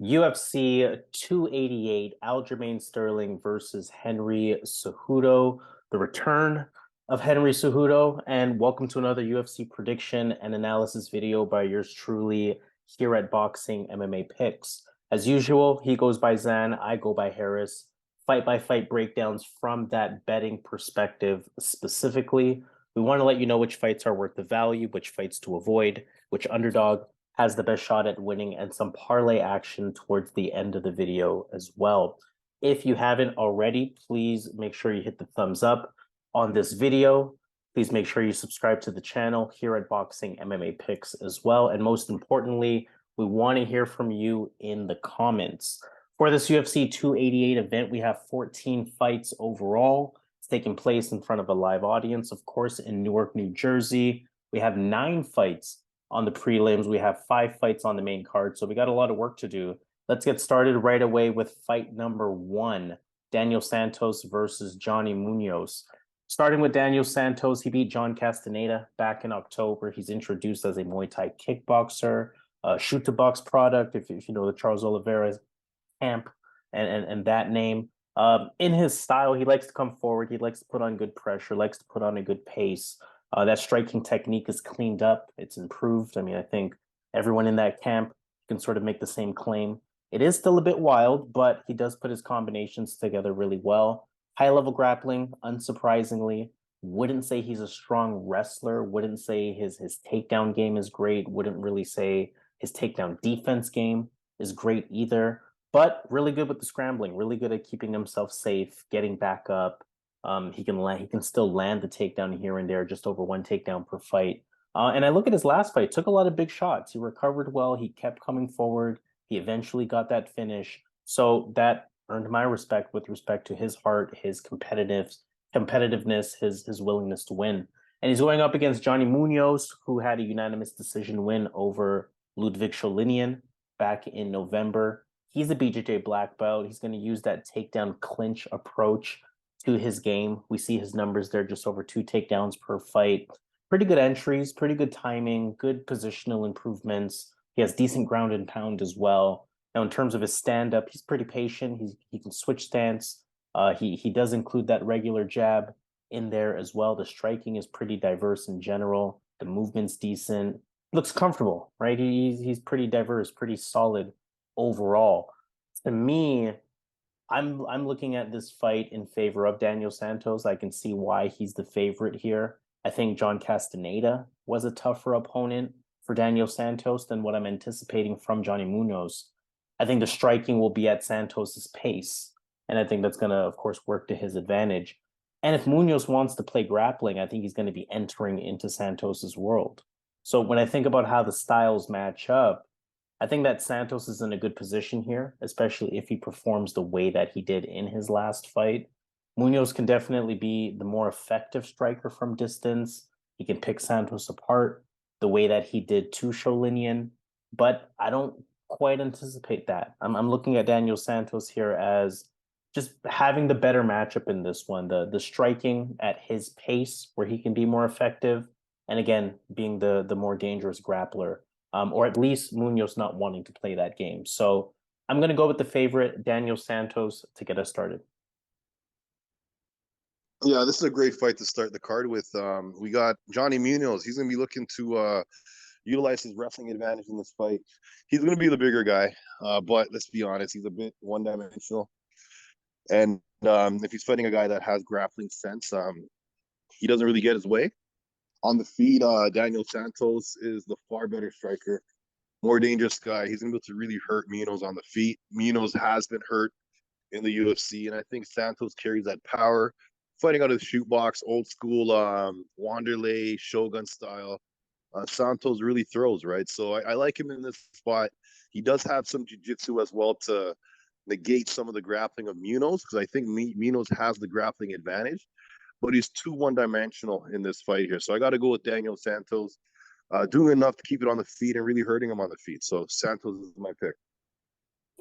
UFC 288, Aljamain Sterling versus Henry Cejudo, the return of Henry Cejudo, and welcome to another UFC prediction and analysis video by yours truly here at Boxing MMA Picks. As usual, he goes by Zan, I go by Harris. Fight by fight breakdowns from that betting perspective specifically. We want to let you know which fights are worth the value, which fights to avoid, which underdog has the best shot at winning, and some parlay action towards the end of the video as well. If you haven't already, please make sure you hit the thumbs up on this video. Please make sure you subscribe to the channel here at Boxing MMA Picks as well. And most importantly, we want to hear from you in the comments. For this UFC 288 event, we have 14 fights overall. It's taking place in front of a live audience, of course, in Newark, New Jersey. We have 9 fights on the prelims. We have 5 fights on the main card, so we got a lot of work to do. Let's get started right away with fight number 1, Daniel Santos versus Johnny Munoz. Starting with Daniel Santos, he beat John Castaneda back in October. He's introduced as a Muay Thai kickboxer, shoot to box product, if you know the Charles Oliveira camp and that name. In his style, he likes to come forward. He likes to put on good pressure, likes to put on a good pace. That striking technique is cleaned up. It's improved. I mean, I think everyone in that camp can sort of make the same claim. It is still a bit wild, but he does put his combinations together really well. High-level grappling, unsurprisingly. Wouldn't say he's a strong wrestler. Wouldn't say his takedown game is great. Wouldn't really say his takedown defense game is great either. But really good with the scrambling. Really good at keeping himself safe, getting back up. He can still land the takedown here and there, just over 1 takedown per fight. And I look at his last fight, took a lot of big shots. He recovered well. He kept coming forward. He eventually got that finish. So that earned my respect with respect to his heart, his competitiveness, his willingness to win. And he's going up against Johnny Munoz, who had a unanimous decision win over Ludwig Sholinian back in November. He's a BJJ black belt. He's going to use that takedown clinch approach to his game. We see his numbers there, just over 2 takedowns per fight. Pretty good entries, pretty good timing, good positional improvements. He has decent ground and pound as well. Now, in terms of his stand-up, he's pretty patient. He can switch stance. He does include that regular jab in there as well. The striking is pretty diverse in general. The movement's decent. Looks comfortable, right? He's pretty diverse, pretty solid overall. To me, I'm looking at this fight in favor of Daniel Santos. I can see why he's the favorite here. I think John Castaneda was a tougher opponent for Daniel Santos than what I'm anticipating from Johnny Munoz. I think the striking will be at Santos's pace, and I think that's going to, of course, work to his advantage. And if Munoz wants to play grappling, I think he's going to be entering into Santos's world. So when I think about how the styles match up, I think that Santos is in a good position here, especially if he performs the way that he did in his last fight. Munoz can definitely be the more effective striker from distance. He can pick Santos apart the way that he did to Sholinian, but I don't quite anticipate that. I'm looking at Daniel Santos here as just having the better matchup in this one, the striking at his pace where he can be more effective, and again, being the more dangerous grappler. Or at least Munoz not wanting to play that game. So I'm going to go with the favorite, Daniel Santos, to get us started. Yeah, this is a great fight to start the card with. We got Johnny Munoz. He's going to be looking to utilize his wrestling advantage in this fight. He's going to be the bigger guy, but let's be honest, he's a bit one-dimensional. And if he's fighting a guy that has grappling sense, he doesn't really get his way. On the feet, Daniel Santos is the far better striker, more dangerous guy. He's going to be able to really hurt Munoz on the feet. Munoz has been hurt in the UFC, and I think Santos carries that power, fighting out of the shoot box, old school Wanderlei, Shogun style. Santos really throws, right? So I like him in this spot. He does have some jiu-jitsu as well to negate some of the grappling of Munoz, because I think Munoz has the grappling advantage. But he's too one-dimensional in this fight here. So I got to go with Daniel Santos, doing enough to keep it on the feet and really hurting him on the feet. So Santos is my pick.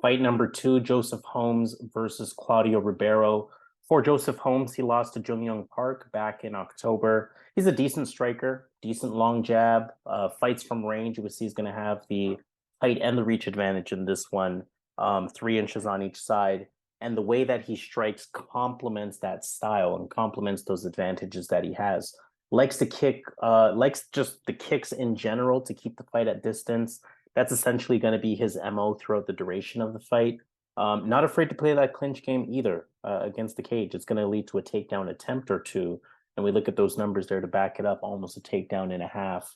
Fight number 2, Joseph Holmes versus Claudio Ribeiro. For Joseph Holmes, he lost to Jung Young Park back in October. He's a decent striker, decent long jab, fights from range. You would see he's going to have the height and the reach advantage in this one. 3 inches on each side. And the way that he strikes complements that style and complements those advantages that he has. Likes to kick, likes just the kicks in general to keep the fight at distance. That's essentially going to be his MO throughout the duration of the fight. Not afraid to play that clinch game either against the cage. It's going to lead to a takedown attempt or two. And we look at those numbers there to back it up, almost a takedown and a half.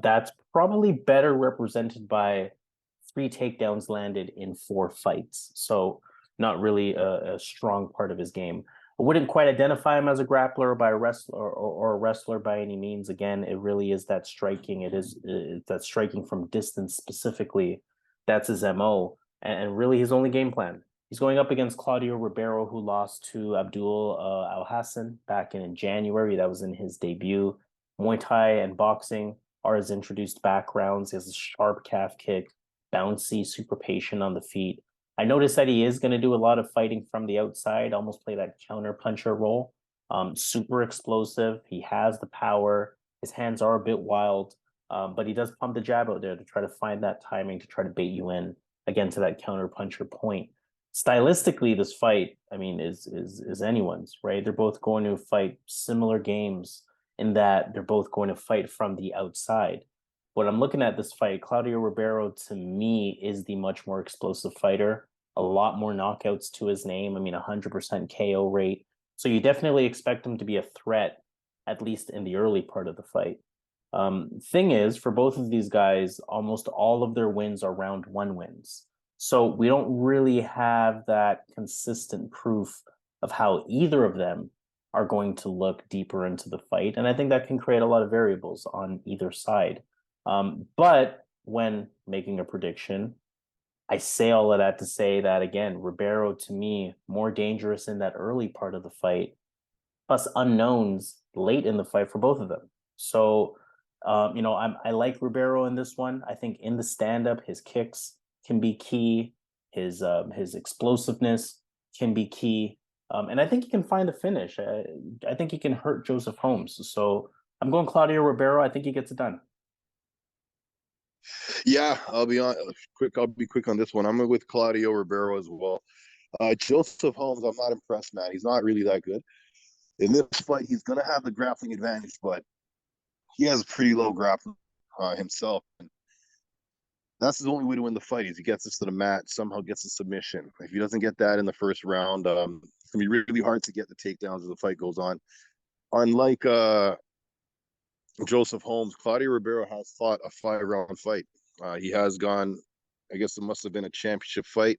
That's probably better represented by 3 takedowns landed in 4 fights. So not really a strong part of his game. I wouldn't quite identify him as a grappler or by a wrestler or a wrestler by any means. Again, it really is that striking. It's that striking from distance specifically. That's his MO. And really his only game plan. He's going up against Claudio Ribeiro, who lost to Abdul Al-Hassan back in January. That was in his debut. Muay Thai and boxing are his introduced backgrounds. He has a sharp calf kick, bouncy, super patient on the feet. I noticed that he is going to do a lot of fighting from the outside, almost play that counter puncher role. Super explosive. He has the power. His hands are a bit wild, but he does pump the jab out there to try to find that timing to try to bait you in, again, to that counter puncher point. Stylistically, this fight, I mean, is anyone's, right? They're both going to fight similar games in that they're both going to fight from the outside. When I'm looking at this fight, Claudio Ribeiro, to me, is the much more explosive fighter. A lot more knockouts to his name. I mean, 100% KO rate. So you definitely expect him to be a threat, at least in the early part of the fight. Thing is, for both of these guys, almost all of their wins are round 1 wins. So we don't really have that consistent proof of how either of them are going to look deeper into the fight. And I think that can create a lot of variables on either side. But when making a prediction, I say all of that to say that, again, Ribeiro, to me, more dangerous in that early part of the fight, plus unknowns late in the fight for both of them. So, I like Ribeiro in this one. I think in the stand-up, his kicks can be key. His explosiveness can be key. And I think he can find a finish. I think he can hurt Joseph Holmes. So I'm going Claudio Ribeiro. I think he gets it done. Yeah, I'll be quick on this one. I'm with Claudio Ribeiro as well. Joseph Holmes, I'm not impressed, man. He's not really that good. In this fight, he's gonna have the grappling advantage, but he has pretty low grappling himself. And that's the only way to win the fight is he gets us to the mat, somehow gets a submission. If he doesn't get that in the first round, it's gonna be really hard to get the takedowns as the fight goes on. Unlike Joseph Holmes, Claudio Ribeiro has fought a 5-round fight. He has gone, I guess it must have been a championship fight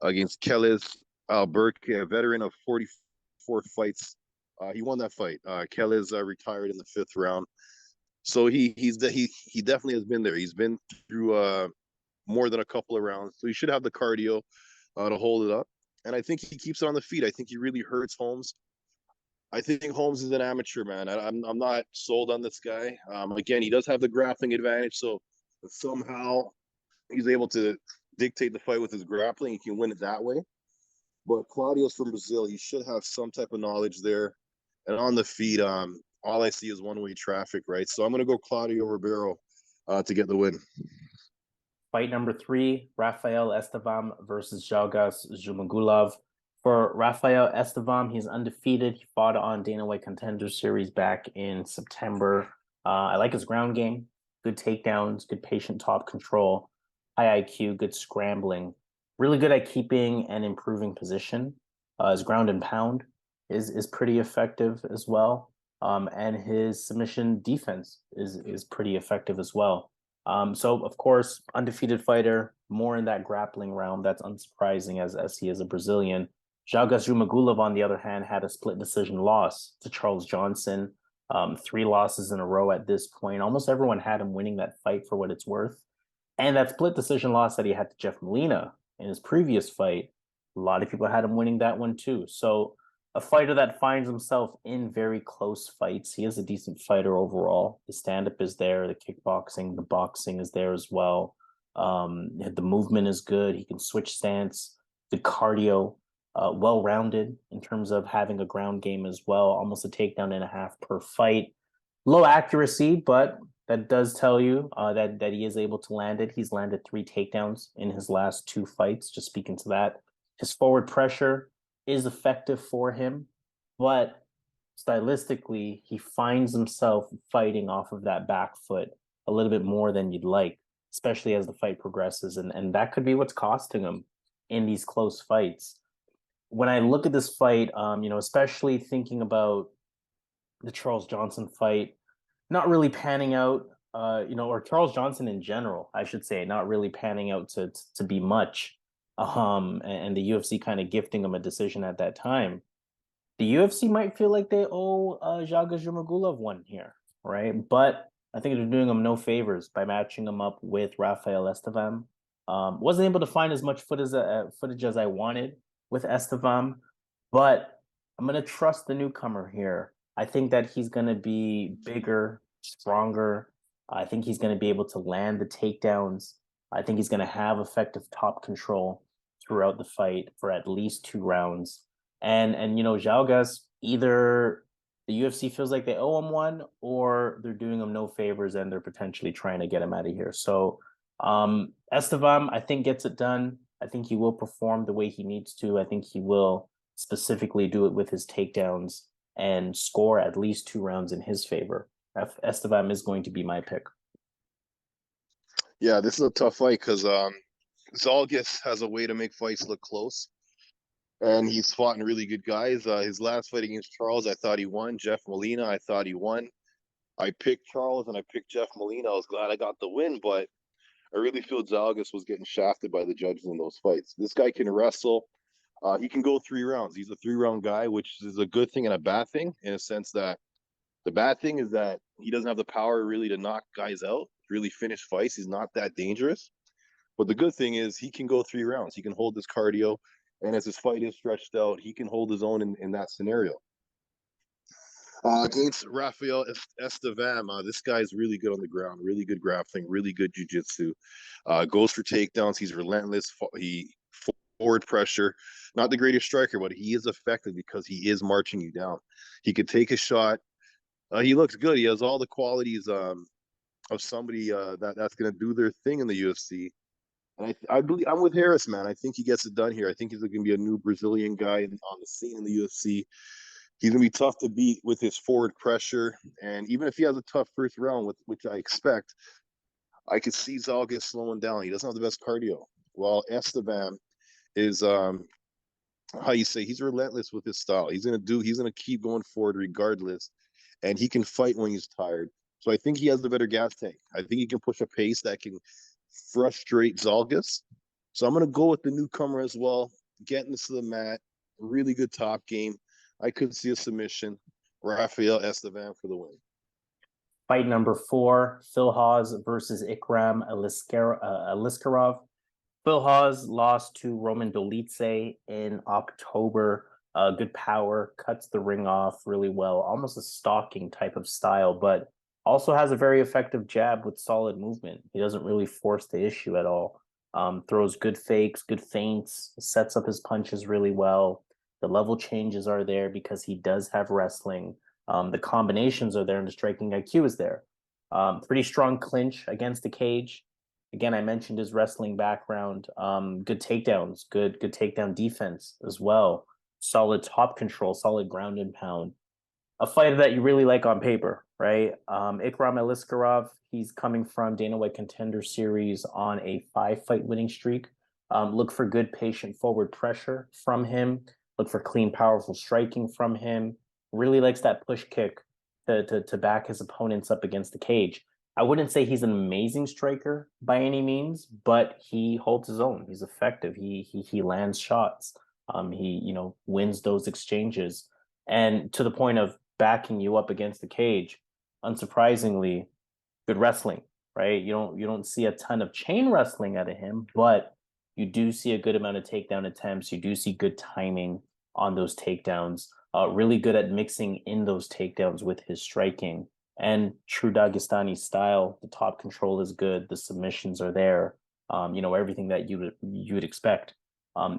against Keles Alburque, a veteran of 44 fights. He won that fight. Keles retired in the 5th round. So he definitely has been there. He's been through more than a couple of rounds. So he should have the cardio to hold it up. And I think he keeps it on the feet. I think he really hurts Holmes. I think Holmes is an amateur, man. I'm not sold on this guy. Again, he does have the grappling advantage, so somehow he's able to dictate the fight with his grappling. He can win it that way. But Claudio's from Brazil. He should have some type of knowledge there. And on the feet, all I see is one-way traffic, right? So I'm going to go Claudio Ribeiro to get the win. Fight number 3, Rafael Estevam versus Zhalgas Zhumagulov. For Rafael Estevam, he's undefeated. He fought on Dana White Contender Series back in September. I like his ground game. Good takedowns, good patient top control, high IQ, good scrambling. Really good at keeping and improving position. His ground and pound is pretty effective as well. And his submission defense is pretty effective as well. So, of course, undefeated fighter, more in that grappling realm. That's unsurprising as he is a Brazilian. Zhalgas Zhumagulov, on the other hand, had a split decision loss to Charles Johnson. 3 losses in a row at this point. Almost everyone had him winning that fight for what it's worth. And that split decision loss that he had to Jeff Molina in his previous fight, a lot of people had him winning that one too. So a fighter that finds himself in very close fights. He is a decent fighter overall. The stand-up is there, the kickboxing, the boxing is there as well. The movement is good. He can switch stance, the cardio, well-rounded in terms of having a ground game as well, almost a takedown and a half per fight. Low accuracy, but that does tell you that he is able to land it. He's landed 3 takedowns in his last 2 fights. Just speaking to that, his forward pressure is effective for him, but stylistically, he finds himself fighting off of that back foot a little bit more than you'd like, especially as the fight progresses, and that could be what's costing him in these close fights. When I look at this fight, especially thinking about the Charles Johnson fight, not really panning out, or Charles Johnson in general, I should say, not really panning out to be much, and the UFC kind of gifting him a decision at that time. The UFC might feel like they owe Zhalgas Zhumagulov one here, right? But I think they're doing him no favors by matching him up with Rafael Estevam. Wasn't able to find as much footage as I wanted with Estevam, but I'm going to trust the newcomer here. I think that he's going to be bigger, stronger. I think he's going to be able to land the takedowns. I think he's going to have effective top control throughout the fight for at least 2 rounds. And Zhalgas, either the UFC feels like they owe him one, or they're doing him no favors and they're potentially trying to get him out of here. So Estevam, I think, gets it done. I think he will perform the way he needs to. I think he will specifically do it with his takedowns and score at least 2 rounds in his favor. Estevam is going to be my pick. Yeah, this is a tough fight because Zhalgas has a way to make fights look close. And he's fought in really good guys. His last fight against Charles, I thought he won. Jeff Molina, I thought he won. I picked Charles and I picked Jeff Molina. I was glad I got the win, but I really feel Zhalgas was getting shafted by the judges in those fights. This guy can wrestle. He can go 3 rounds. He's a 3-round guy, which is a good thing and a bad thing, in a sense that the bad thing is that he doesn't have the power really to knock guys out, really finish fights. He's not that dangerous. But the good thing is he can go 3 rounds. He can hold his cardio. And as his fight is stretched out, he can hold his own in that scenario. Against Rafael Estevam, this guy's really good on the ground, really good grappling, really good jiu-jitsu. Goes for takedowns. He's relentless. He forward pressure. Not the greatest striker, but he is effective because he is marching you down. He could take a shot. He looks good. He has all the qualities of somebody that's going to do their thing in the UFC. And I believe I'm with Harris, man. I think he gets it done here. I think he's going to be a new Brazilian guy on the scene in the UFC. He's going to be tough to beat with his forward pressure. And even if he has a tough first round, which I expect, I could see Zhalgas slowing down. He doesn't have the best cardio. While Estevam is, how you say, he's relentless with his style. He's going to keep going forward regardless. And he can fight when he's tired. So I think he has the better gas tank. I think he can push a pace that can frustrate Zhalgas. So I'm going to go with the newcomer as well, getting this to the mat, really good top game. I could see a submission. Rafael Estevam for the win. Fight number 4, Phil Hawes versus Ikram Aliskerov. Phil Hawes lost to Roman Dolidze in October. Good power, cuts the ring off really well, almost a stalking type of style, but also has a very effective jab with solid movement. He doesn't really force the issue at all. Throws good fakes, good feints, sets up his punches really well. The level changes are there because he does have wrestling. The combinations are there and the striking IQ is there. Pretty strong clinch against the cage. Again, I mentioned his wrestling background. Good takedowns, good takedown defense as well. Solid top control, solid ground and pound. A fighter that you really like on paper, right? Ikram Aliskerov, he's coming from Dana White Contender Series on a 5-fight winning streak. Look for good, patient forward pressure from him. Look for clean, powerful striking from him. Really likes that push kick to back his opponents up against the cage. I wouldn't say he's an amazing striker by any means, but he holds his own. He's effective. He lands shots. He wins those exchanges, and to the point of backing you up against the cage. Unsurprisingly, good wrestling, right? You don't see a ton of chain wrestling out of him, but you do see a good amount of takedown attempts. You do see good timing on those takedowns. Really good at mixing in those takedowns with his striking. And true Dagestani style, the top control is good. The submissions are there. Everything that you would expect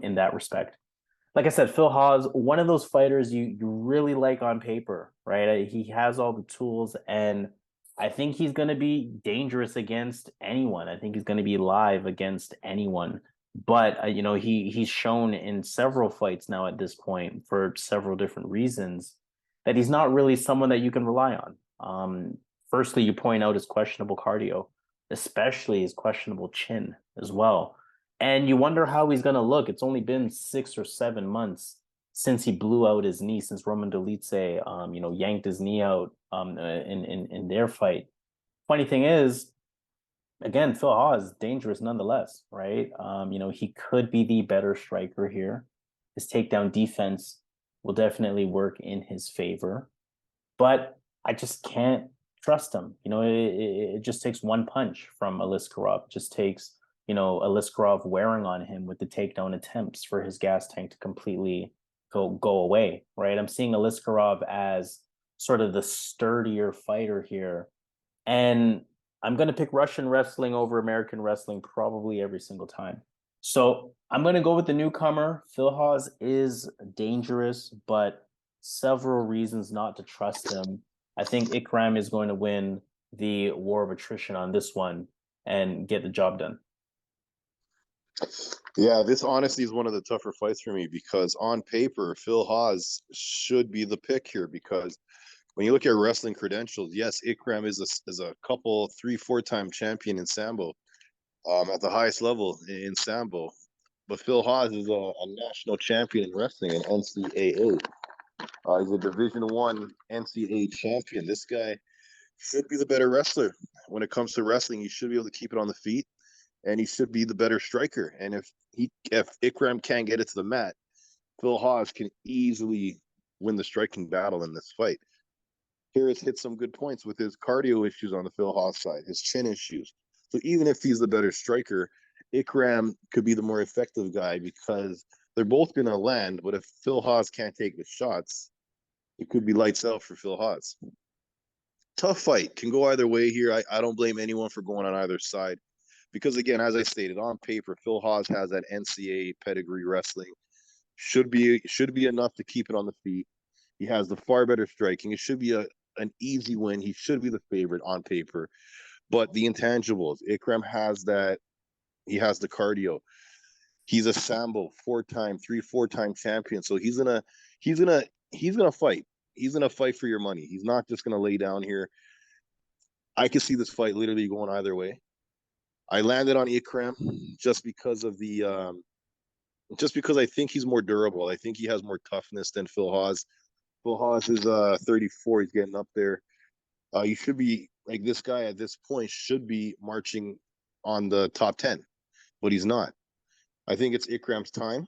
in that respect. Like I said, Phil Hawes, one of those fighters you really like on paper, right? He has all the tools, and I think he's going to be dangerous against anyone. I think he's going to be live against anyone. But he's shown in several fights now at this point for several different reasons that he's not really someone that you can rely on. Firstly, you point out his questionable cardio, especially his questionable chin as well. And you wonder how he's going to look. It's only been 6 or 7 months since he blew out his knee, since Roman Dolidze, yanked his knee out in their fight. Funny thing is, again, Phil Hawes is dangerous nonetheless, right? He could be the better striker here. His takedown defense will definitely work in his favor, but I just can't trust him. It just takes one punch from Aliskerov. It just takes, Aliskerov wearing on him with the takedown attempts for his gas tank to completely go away, right? I'm seeing Aliskerov as sort of the sturdier fighter here. And I'm going to pick Russian wrestling over American wrestling probably every single time. So I'm going to go with the newcomer. Phil Hawes is dangerous, but several reasons not to trust him. I think Ikram is going to win the war of attrition on this one and get the job done. Yeah, this honestly is one of the tougher fights for me because on paper, Phil Hawes should be the pick here because when you look at wrestling credentials, yes, Ikram is a couple, 3-4 time champion in Sambo, at the highest level in Sambo. But Phil Hawes is a national champion in wrestling in NCAA. He's a Division I NCAA champion. This guy should be the better wrestler. When it comes to wrestling, he should be able to keep it on the feet, and he should be the better striker. And if Ikram can't get it to the mat, Phil Hawes can easily win the striking battle in this fight. Here has hit some good points with his cardio issues on the Phil Hawes side, his chin issues. So even if he's the better striker, Ikram could be the more effective guy because they're both going to land. But if Phil Hawes can't take the shots, it could be lights out for Phil Hawes. Tough fight. Can go either way here. I don't blame anyone for going on either side. Because, again, as I stated, on paper, Phil Hawes has that NCAA pedigree wrestling. Should be enough to keep it on the feet. He has the far better striking. It should be an easy win. He should be the favorite on paper. But the intangibles, Ikram has that. He has the cardio. He's a Sambo 4-time champion. So he's gonna fight. He's gonna fight for your money. He's not just gonna lay down here. I can see this fight literally going either way. I landed on Ikram just because I think he's more durable. I think he has more toughness than Phil Hawes. Phil Hawes is 34. He's getting up there. You should be like this guy at this point should be marching on the top 10, but he's not. I think it's Ikram's time.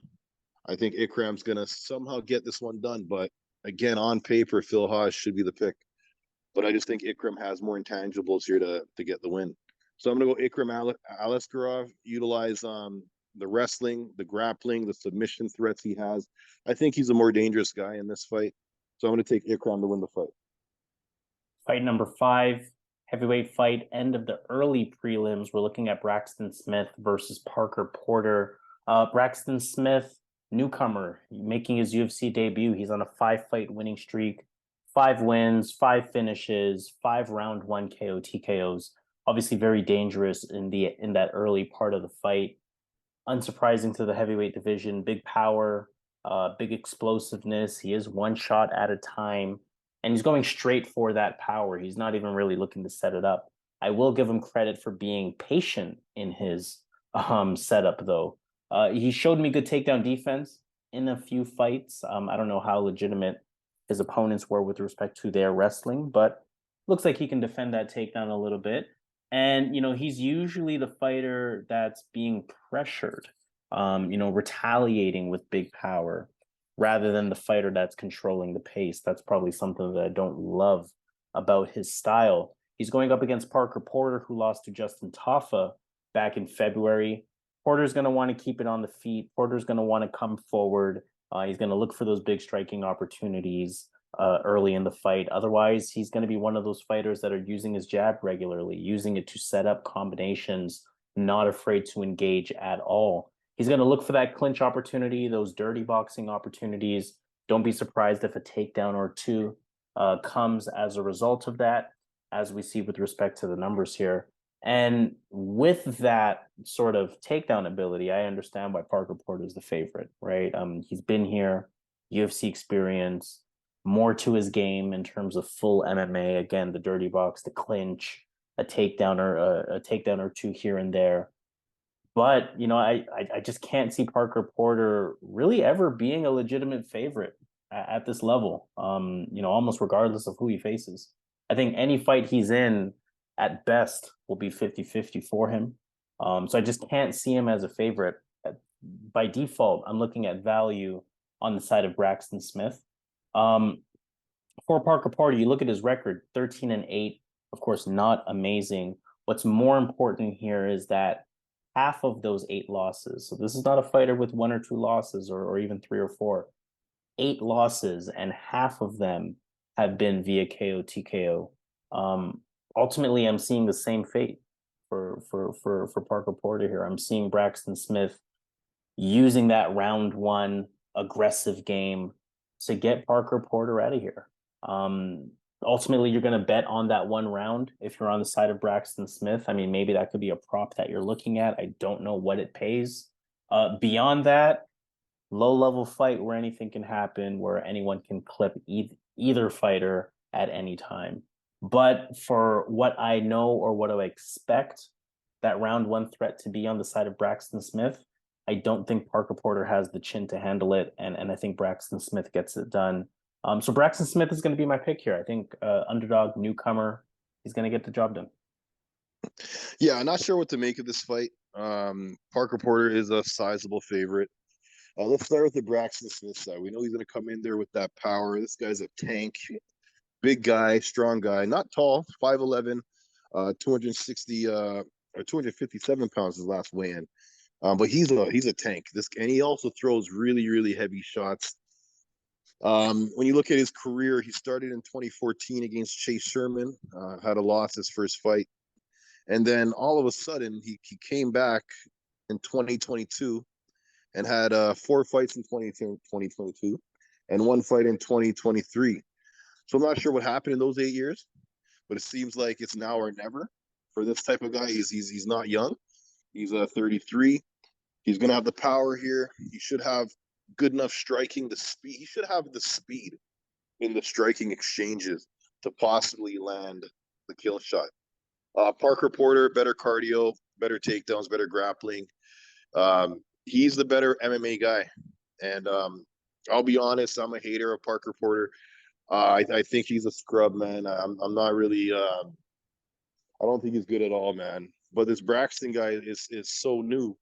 I think Ikram's going to somehow get this one done. But again, on paper, Phil Hawes should be the pick. But I just think Ikram has more intangibles here to get the win. So I'm going to go Ikram Aliskerov, utilize the wrestling, the grappling, the submission threats he has. I think he's a more dangerous guy in this fight. So I'm going to take Ikram to win the fight. Fight number 5, heavyweight fight, end of the early prelims. We're looking at Braxton Smith versus Parker Porter. Braxton Smith, newcomer, making his UFC debut. He's on a 5-fight winning streak, 5 wins, 5 finishes, 5 round 1 KO TKOs. Obviously very dangerous in that early part of the fight. Unsurprising to the heavyweight division, big power, big explosiveness. He is one shot at a time, and he's going straight for that power. He's not even really looking to set it up. I will give him credit for being patient in his setup, though. He showed me good takedown defense in a few fights. I don't know how legitimate his opponents were with respect to their wrestling, but looks like he can defend that takedown a little bit. And, he's usually the fighter that's being pressured, retaliating with big power rather than the fighter that's controlling the pace. That's probably something that I don't love about his style. He's going up against Parker Porter, who lost to Justin Tafa back in February. Porter's going to want to keep it on the feet. Porter's going to want to come forward. He's going to look for those big striking opportunities early in the fight. Otherwise, he's going to be one of those fighters that are using his jab regularly, using it to set up combinations, not afraid to engage at all. He's going to look for that clinch opportunity, those dirty boxing opportunities. Don't be surprised if a takedown or two comes as a result of that. as we see with respect to the numbers here. And with that sort of takedown ability, I understand why Parker Porter is the favorite, right? He's been here, UFC experience, more to his game in terms of full MMA. Again, the dirty box, the clinch, a takedown or two here and there. But I just can't see Parker Porter really ever being a legitimate favorite at this level. Almost regardless of who he faces. I think any fight he's in at best will be 50-50 for him. So I just can't see him as a favorite. By default, I'm looking at value on the side of Braxton Smith. For Parker Porter, you look at his record, 13-8, of course, not amazing. What's more important here is that half of those 8 losses, so this is not a fighter with 1 or 2 losses or even 3 or 4, 8 losses, and half of them have been via KO TKO. Ultimately, I'm seeing the same fate for Parker Porter here. I'm seeing Braxton Smith using that round 1 aggressive game to get Parker Porter out of here. Ultimately, you're going to bet on that 1 round if you're on the side of Braxton Smith. I mean, maybe that could be a prop that you're looking at. I don't know what it pays. Beyond that, low-level fight where anything can happen, where anyone can clip either fighter at any time. But for what I know or what I expect that round 1 threat to be on the side of Braxton Smith, I don't think Parker Porter has the chin to handle it, and I think Braxton Smith gets it done. So Braxton Smith is going to be my pick here. I think underdog, newcomer, he's going to get the job done. Yeah, I'm not sure what to make of this fight. Parker Porter is a sizable favorite. Let's start with the Braxton Smith side. We know he's going to come in there with that power. This guy's a tank. Big guy, strong guy, not tall, 5'11", 260 or 257 pounds his last weigh-in. But he's a tank. And he also throws really, really heavy shots. When you look at his career, he started in 2014 against Chase Sherman, had a loss his first fight. And then all of a sudden, he came back in 2022 and had 4 fights in 2022 and 1 fight in 2023. So I'm not sure what happened in those 8 years, but it seems like it's now or never for this type of guy. He's not young. He's 33. He's going to have the power here. He should have good enough striking, the speed. He should have the speed in the striking exchanges to possibly land the kill shot. Parker Porter, better cardio, better takedowns, better grappling. He's the better MMA guy. And I'll be honest, I'm a hater of Parker Porter. I think he's a scrub, man. I'm not really. I don't think he's good at all, man. But this Braxton guy is so new.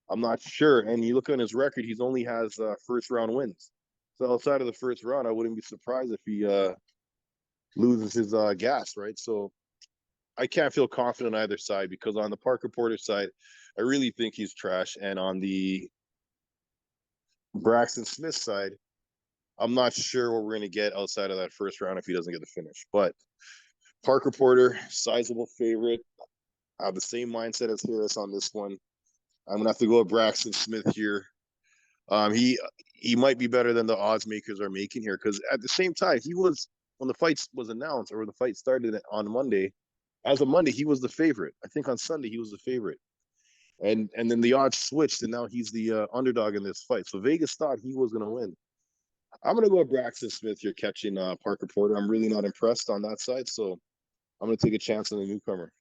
I'm not sure. And you look on his record; he's only has first round wins. So outside of the first round, I wouldn't be surprised if he loses his gas, right? So I can't feel confident on either side, because on the Parker Porter side, I really think he's trash, and on the Braxton Smith side, I'm not sure what we're going to get outside of that first round if he doesn't get the finish. But Parker Porter, sizable favorite. I have the same mindset as Harris on this one. I'm going to have to go with Braxton Smith here. He might be better than the odds makers are making here, because at the same time, when the fight was announced, or when the fight started on Monday, as of Monday, he was the favorite. I think on Sunday, he was the favorite. And then the odds switched, and now he's the underdog in this fight. So Vegas thought he was going to win. I'm going to go with Braxton Smith here catching Parker Porter. I'm really not impressed on that side, so I'm going to take a chance on the newcomer.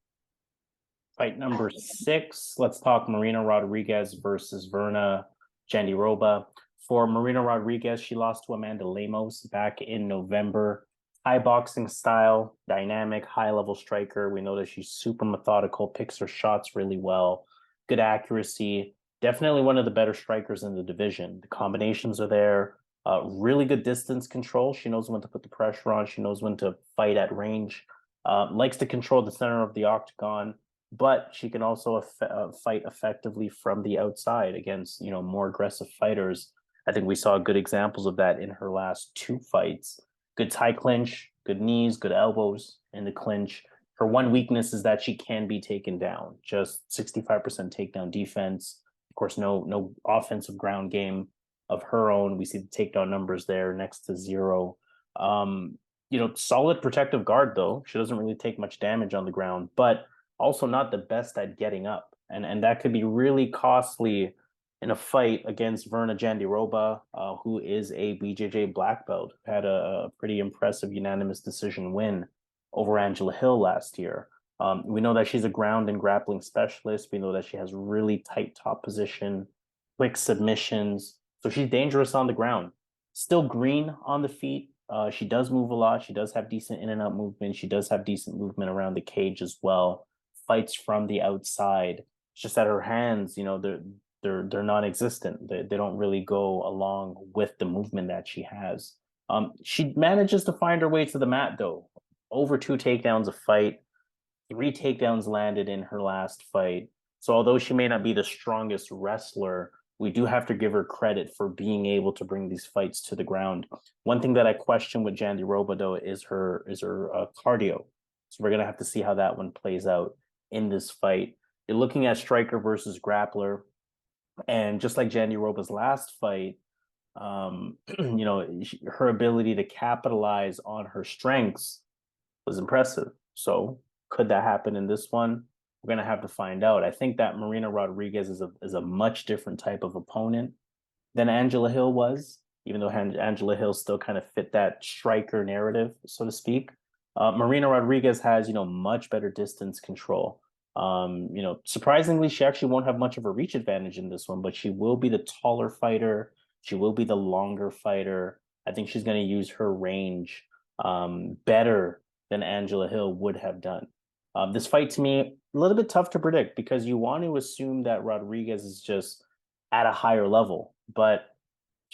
Fight number 6, let's talk Marina Rodriguez versus Virna Jandiroba. For Marina Rodriguez, she lost to Amanda Lemos back in November. High boxing style, dynamic, high-level striker. We know that she's super methodical, picks her shots really well, good accuracy. Definitely one of the better strikers in the division. The combinations are there. Really good distance control. She knows when to put the pressure on. She knows when to fight at range. Likes to control the center of the octagon, but she can also fight effectively from the outside against more aggressive fighters. I think we saw good examples of that in her last 2 fights. Good tie clinch, good knees, good elbows in the clinch. Her one weakness is that she can be taken down. Just 65% takedown defense. Of course, no offensive ground game of her own. We see the takedown numbers there next to 0. Solid protective guard though. She doesn't really take much damage on the ground, but also not the best at getting up. And that could be really costly in a fight against Virna Jandiroba, who is a BJJ black belt, had a pretty impressive unanimous decision win over Angela Hill last year. We know that she's a ground and grappling specialist. We know that she has really tight top position, quick submissions. So she's dangerous on the ground. Still green on the feet. She does move a lot. She does have decent in and out movement. She does have decent movement around the cage as well. Fights from the outside. It's just that her hands, they're non-existent. They don't really go along with the movement that she has. She manages to find her way to the mat though. Over 2 takedowns a fight, 3 takedowns landed in her last fight. So although she may not be the strongest wrestler, we do have to give her credit for being able to bring these fights to the ground. One thing that I question with Jandiroba though is her cardio. So we're gonna have to see how that one plays out in this fight. You're looking at striker versus grappler, and just like Jandiroba's last fight, her ability to capitalize on her strengths was impressive. So could that happen in this one? We're gonna have to find out. I think that Marina Rodriguez is a much different type of opponent than Angela Hill was, even though Angela Hill still kind of fit that striker narrative, so to speak. Marina Rodriguez has much better distance control. Surprisingly, she actually won't have much of a reach advantage in this one, but she will be the taller fighter. She will be the longer fighter. I think she's going to use her range better than Angela Hill would have done. This fight to me, a little bit tough to predict because you want to assume that Rodriguez is just at a higher level. But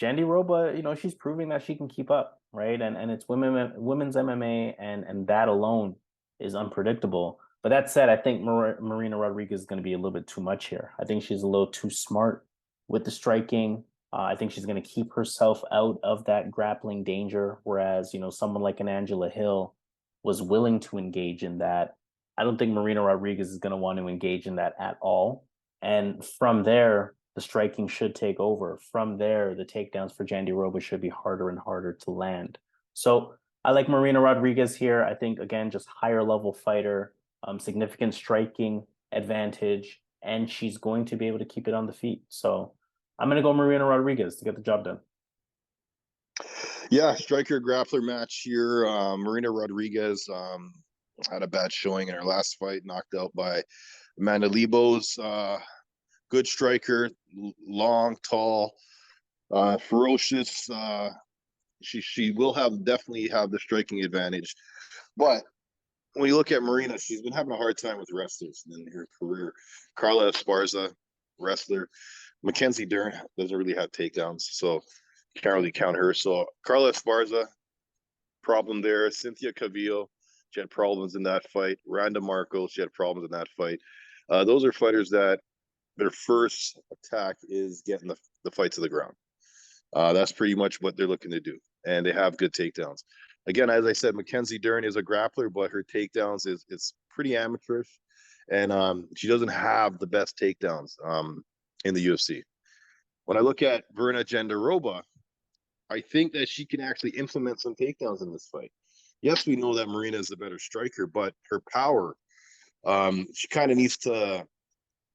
Jandiroba, she's proving that she can keep up, right? And it's women's MMA, and that alone is unpredictable. But that said, I think Marina Rodriguez is going to be a little bit too much here. I think she's a little too smart with the striking. I think she's going to keep herself out of that grappling danger, whereas, someone like an Angela Hill was willing to engage in that. I don't think Marina Rodriguez is going to want to engage in that at all. And from there, the striking should take over. From there, the takedowns for Jandiroba should be harder and harder to land. So I like Marina Rodriguez here. I think, again, just higher level fighter, significant striking advantage, and she's going to be able to keep it on the feet. So I'm going to go Marina Rodriguez to get the job done. Yeah, striker grappler match here. Marina Rodriguez had a bad showing in her last fight, knocked out by Amanda Lebos. Good striker, long, tall, ferocious. She will definitely have the striking advantage. But when you look at Marina, she's been having a hard time with wrestlers in her career. Carla Esparza, wrestler. Mackenzie Dern doesn't really have takedowns, so you can't really count her. So Carla Esparza, problem there. Cynthia Cavillo, she had problems in that fight. Randa Marco, she had problems in that fight. Those are fighters that their first attack is getting the fight to the ground. That's pretty much what they're looking to do, and they have good takedowns. Again, as I said, Mackenzie Dern is a grappler, but her takedowns it's pretty amateurish, and she doesn't have the best takedowns in the UFC. When I look at Virna Jandiroba, I think that she can actually implement some takedowns in this fight. Yes, we know that Marina is a better striker, but her power, she kind of needs to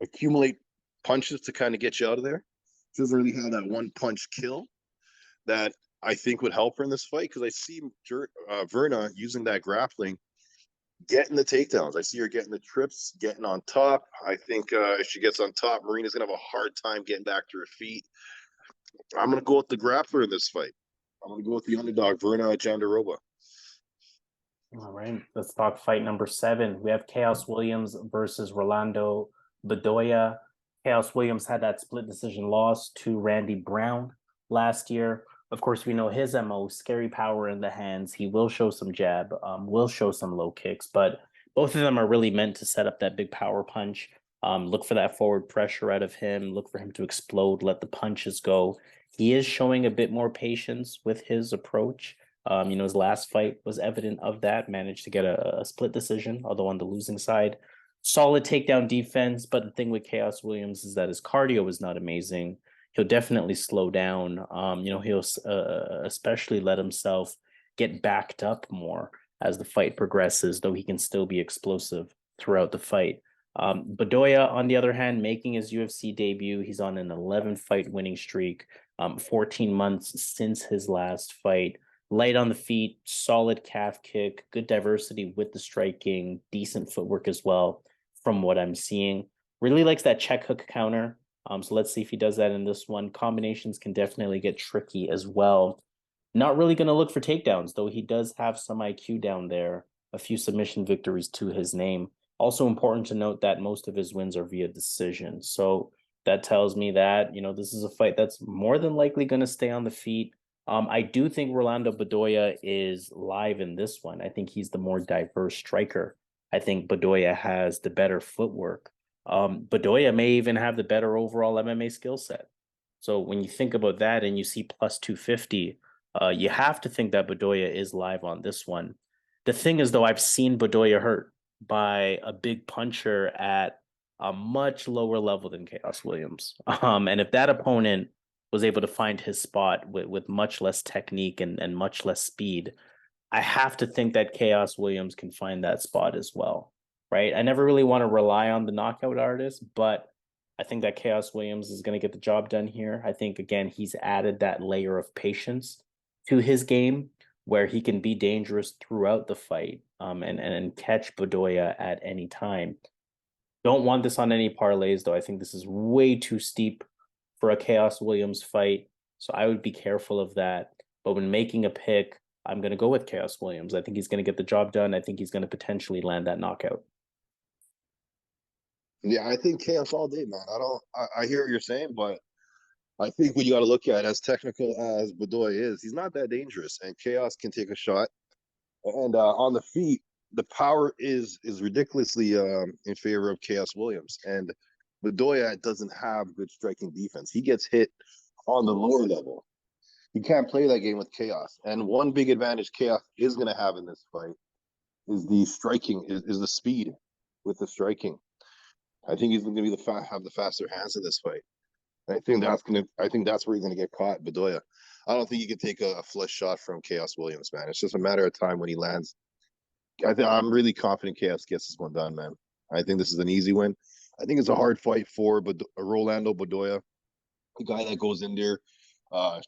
accumulate punches to kind of get you out of there. She doesn't really have that one punch kill that I think would help her in this fight, because I see Virna using that grappling, getting the takedowns. I see her getting the trips, getting on top. I think if she gets on top, Marina's going to have a hard time getting back to her feet. I'm going to go with the grappler in this fight. I'm going to go with the underdog, Virna Jandiroba. All right, let's talk fight number 7. We have Khaos Williams versus Rolando Bedoya. Khaos Williams had that split decision loss to Randy Brown last year. Of course, we know his MO, scary power in the hands. He will show some jab, will show some low kicks, but both of them are really meant to set up that big power punch. Look for that forward pressure out of him. Look for him to explode, let the punches go. He is showing a bit more patience with his approach. His last fight was evident of that, managed to get a split decision, although on the losing side. Solid takedown defense, but the thing with Khaos Williams is that his cardio is not amazing. He'll definitely slow down. He'll especially let himself get backed up more as the fight progresses, though he can still be explosive throughout the fight. Bedoya, on the other hand, making his UFC debut, he's on an 11-fight winning streak, 14 months since his last fight. Light on the feet, solid calf kick, good diversity with the striking, decent footwork as well, from what I'm seeing. Really likes that check hook counter. So let's see if he does that in this one. Combinations can definitely get tricky as well. Not really going to look for takedowns, though he does have some IQ down there. A few submission victories to his name. Also important to note that most of his wins are via decision. So that tells me that, this is a fight that's more than likely going to stay on the feet. I do think Rolando Bedoya is live in this one. I think he's the more diverse striker. I think Bedoya has the better footwork. Bedoya may even have the better overall MMA skill set. So when you think about that and you see plus 250, you have to think that Bedoya is live on this one. The thing is, though, I've seen Bedoya hurt by a big puncher at a much lower level than Khaos Williams. And if that opponent was able to find his spot with much less technique and much less speed, I have to think that Khaos Williams can find that spot as well, right? I never really want to rely on the knockout artist, but I think that Khaos Williams is going to get the job done here. I think, again, he's added that layer of patience to his game where he can be dangerous throughout the fight and catch Bedoya at any time. Don't want this on any parlays, though. I think this is way too steep for a Khaos Williams fight, so I would be careful of that. But when making a pick, I'm going to go with Khaos Williams. I think he's going to get the job done. I think he's going to potentially land that knockout. Yeah, I think Khaos all day, man. I hear what you're saying, but I think what you got to look at, as technical as Bedoya is, he's not that dangerous, and Khaos can take a shot. And on the feet, the power is ridiculously in favor of Khaos Williams, and Bedoya doesn't have good striking defense. He gets hit on the lower level. You can't play that game with Khaos. And one big advantage Khaos is going to have in this fight is the striking, is the speed with the striking. I think he's going to be have the faster hands in this fight. I think that's where he's going to get caught, Bedoya. I don't think you can take a flush shot from Khaos Williams, man. It's just a matter of time when he lands. I'm really confident Khaos gets this one done, man. I think this is an easy win. I think it's a hard fight for Rolando Bedoya, a guy that goes in there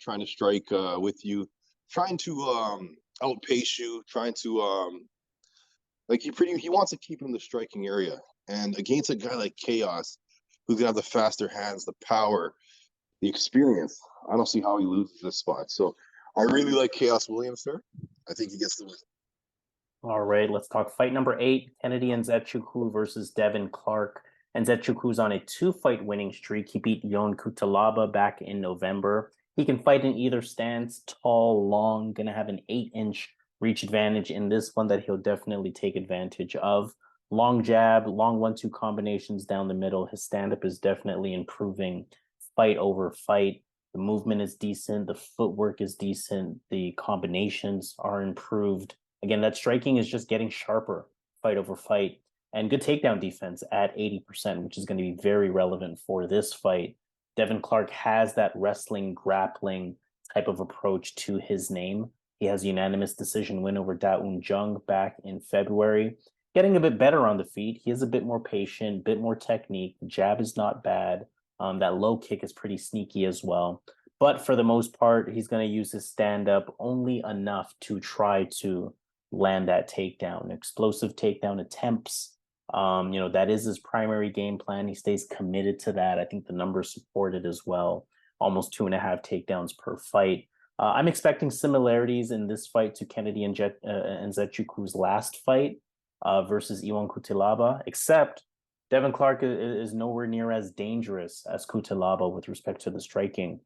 trying to strike with you, trying to outpace you, trying to he wants to keep him in the striking area. And against a guy like Khaos, who's gonna have the faster hands, the power, the experience, I don't see how he loses this spot. So I really like Khaos Williams, sir. I think he gets the win. All right, let's talk fight number 8, Kennedy Nzechukwu versus Devin Clark. Nzechukwu's on a 2-fight winning streak. He beat Yon Cutelaba back in November. He can fight in either stance, tall, long, going to have an 8-inch reach advantage in this one that he'll definitely take advantage of. Long jab, long 1-2 combinations down the middle. His stand-up is definitely improving fight over fight. The movement is decent. The footwork is decent. The combinations are improved. Again, that striking is just getting sharper fight over fight. And good takedown defense at 80%, which is going to be very relevant for this fight. Devin Clark has that wrestling, grappling type of approach to his name. He has a unanimous decision win over Da-Un Jung back in February. Getting a bit better on the feet. He is a bit more patient, bit more technique. The jab is not bad. That low kick is pretty sneaky as well. But for the most part, he's going to use his stand-up only enough to try to land that takedown. Explosive takedown attempts. That is his primary game plan. He stays committed to that. I think the numbers support it as well. Almost 2.5 takedowns per fight. I'm expecting similarities in this fight to Kennedy and Nzechukwu's last fight versus Ion Cutelaba, except Devin Clark is nowhere near as dangerous as Cutelaba with respect to the striking.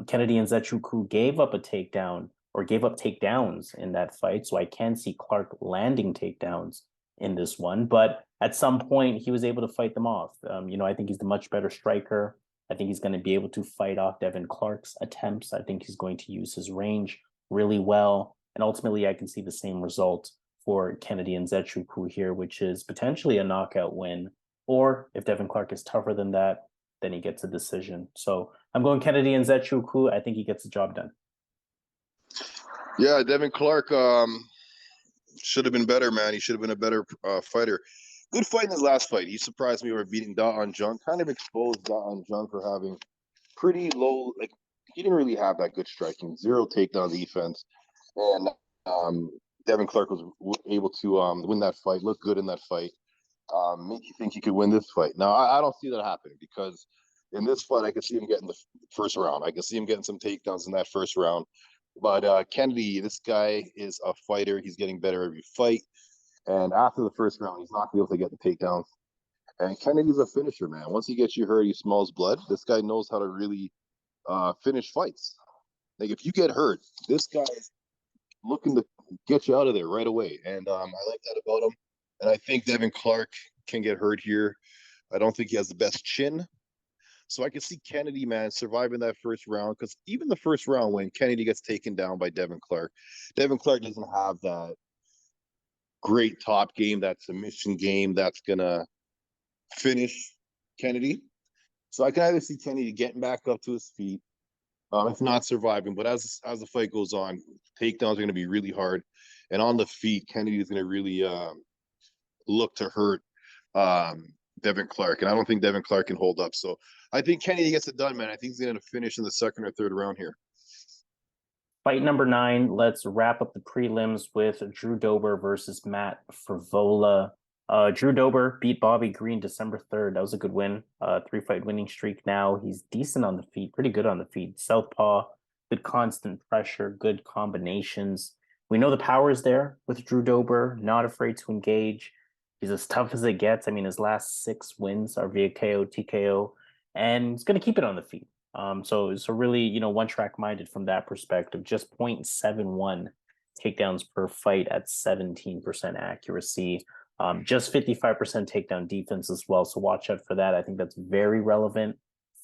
Kennedy Nzechukwu gave up a takedown or gave up takedowns in that fight, so I can see Clark landing takedowns in this one, but at some point he was able to fight them off. I think he's the much better striker. I think he's going to be able to fight off Devin Clark's attempts. I think he's going to use his range really well. And ultimately, I can see the same result for Kennedy Nzechukwu here, which is potentially a knockout win. Or if Devin Clark is tougher than that, then he gets a decision. So I'm going Kennedy Nzechukwu. I think he gets the job done. Yeah, Devin Clark should have been better, man. He should have been a better fighter. Good fight in his last fight. He surprised me over beating Da On Jung. Kind of exposed Da On Jung for having pretty low, like he didn't really have that good striking. Zero takedown defense, and Devin Clark was able to win that fight. Look good in that fight. Make you think he could win this fight. Now I don't see that happening because in this fight I could see him getting the first round. I could see him getting some takedowns in that first round. But Kennedy, this guy is a fighter. He's getting better every fight. And after the first round, he's not going to be able to get the takedowns. And Kennedy's a finisher, man. Once he gets you hurt, he smells blood. This guy knows how to really finish fights. Like if you get hurt, this guy is looking to get you out of there right away. And I like that about him. And I think Devin Clark can get hurt here. I don't think he has the best chin. So I can see Kennedy, man, surviving that first round because even the first round when Kennedy gets taken down by Devin Clark doesn't have that great top game, that submission game that's going to finish Kennedy. So I can either see Kennedy getting back up to his feet, if not surviving. But as the fight goes on, takedowns are going to be really hard. And on the feet, Kennedy is going to really look to hurt Devin Clark. And I don't think Devin Clark can hold up. So I think Kennedy gets it done, man. I think he's going to finish in the second or third round here. Fight number 9. Let's wrap up the prelims with Drew Dober versus Matt Frevola. Drew Dober beat Bobby Green December 3rd. That was a good win. 3-fight winning streak now. He's decent on the feet, pretty good on the feet. Southpaw, good constant pressure, good combinations. We know the power is there with Drew Dober, not afraid to engage. He's as tough as it gets. I mean, his last 6 wins are via KO, TKO, and he's going to keep it on the feet. So really, one-track minded from that perspective. Just 0.71 takedowns per fight at 17% accuracy. Just 55% takedown defense as well. So watch out for that. I think that's very relevant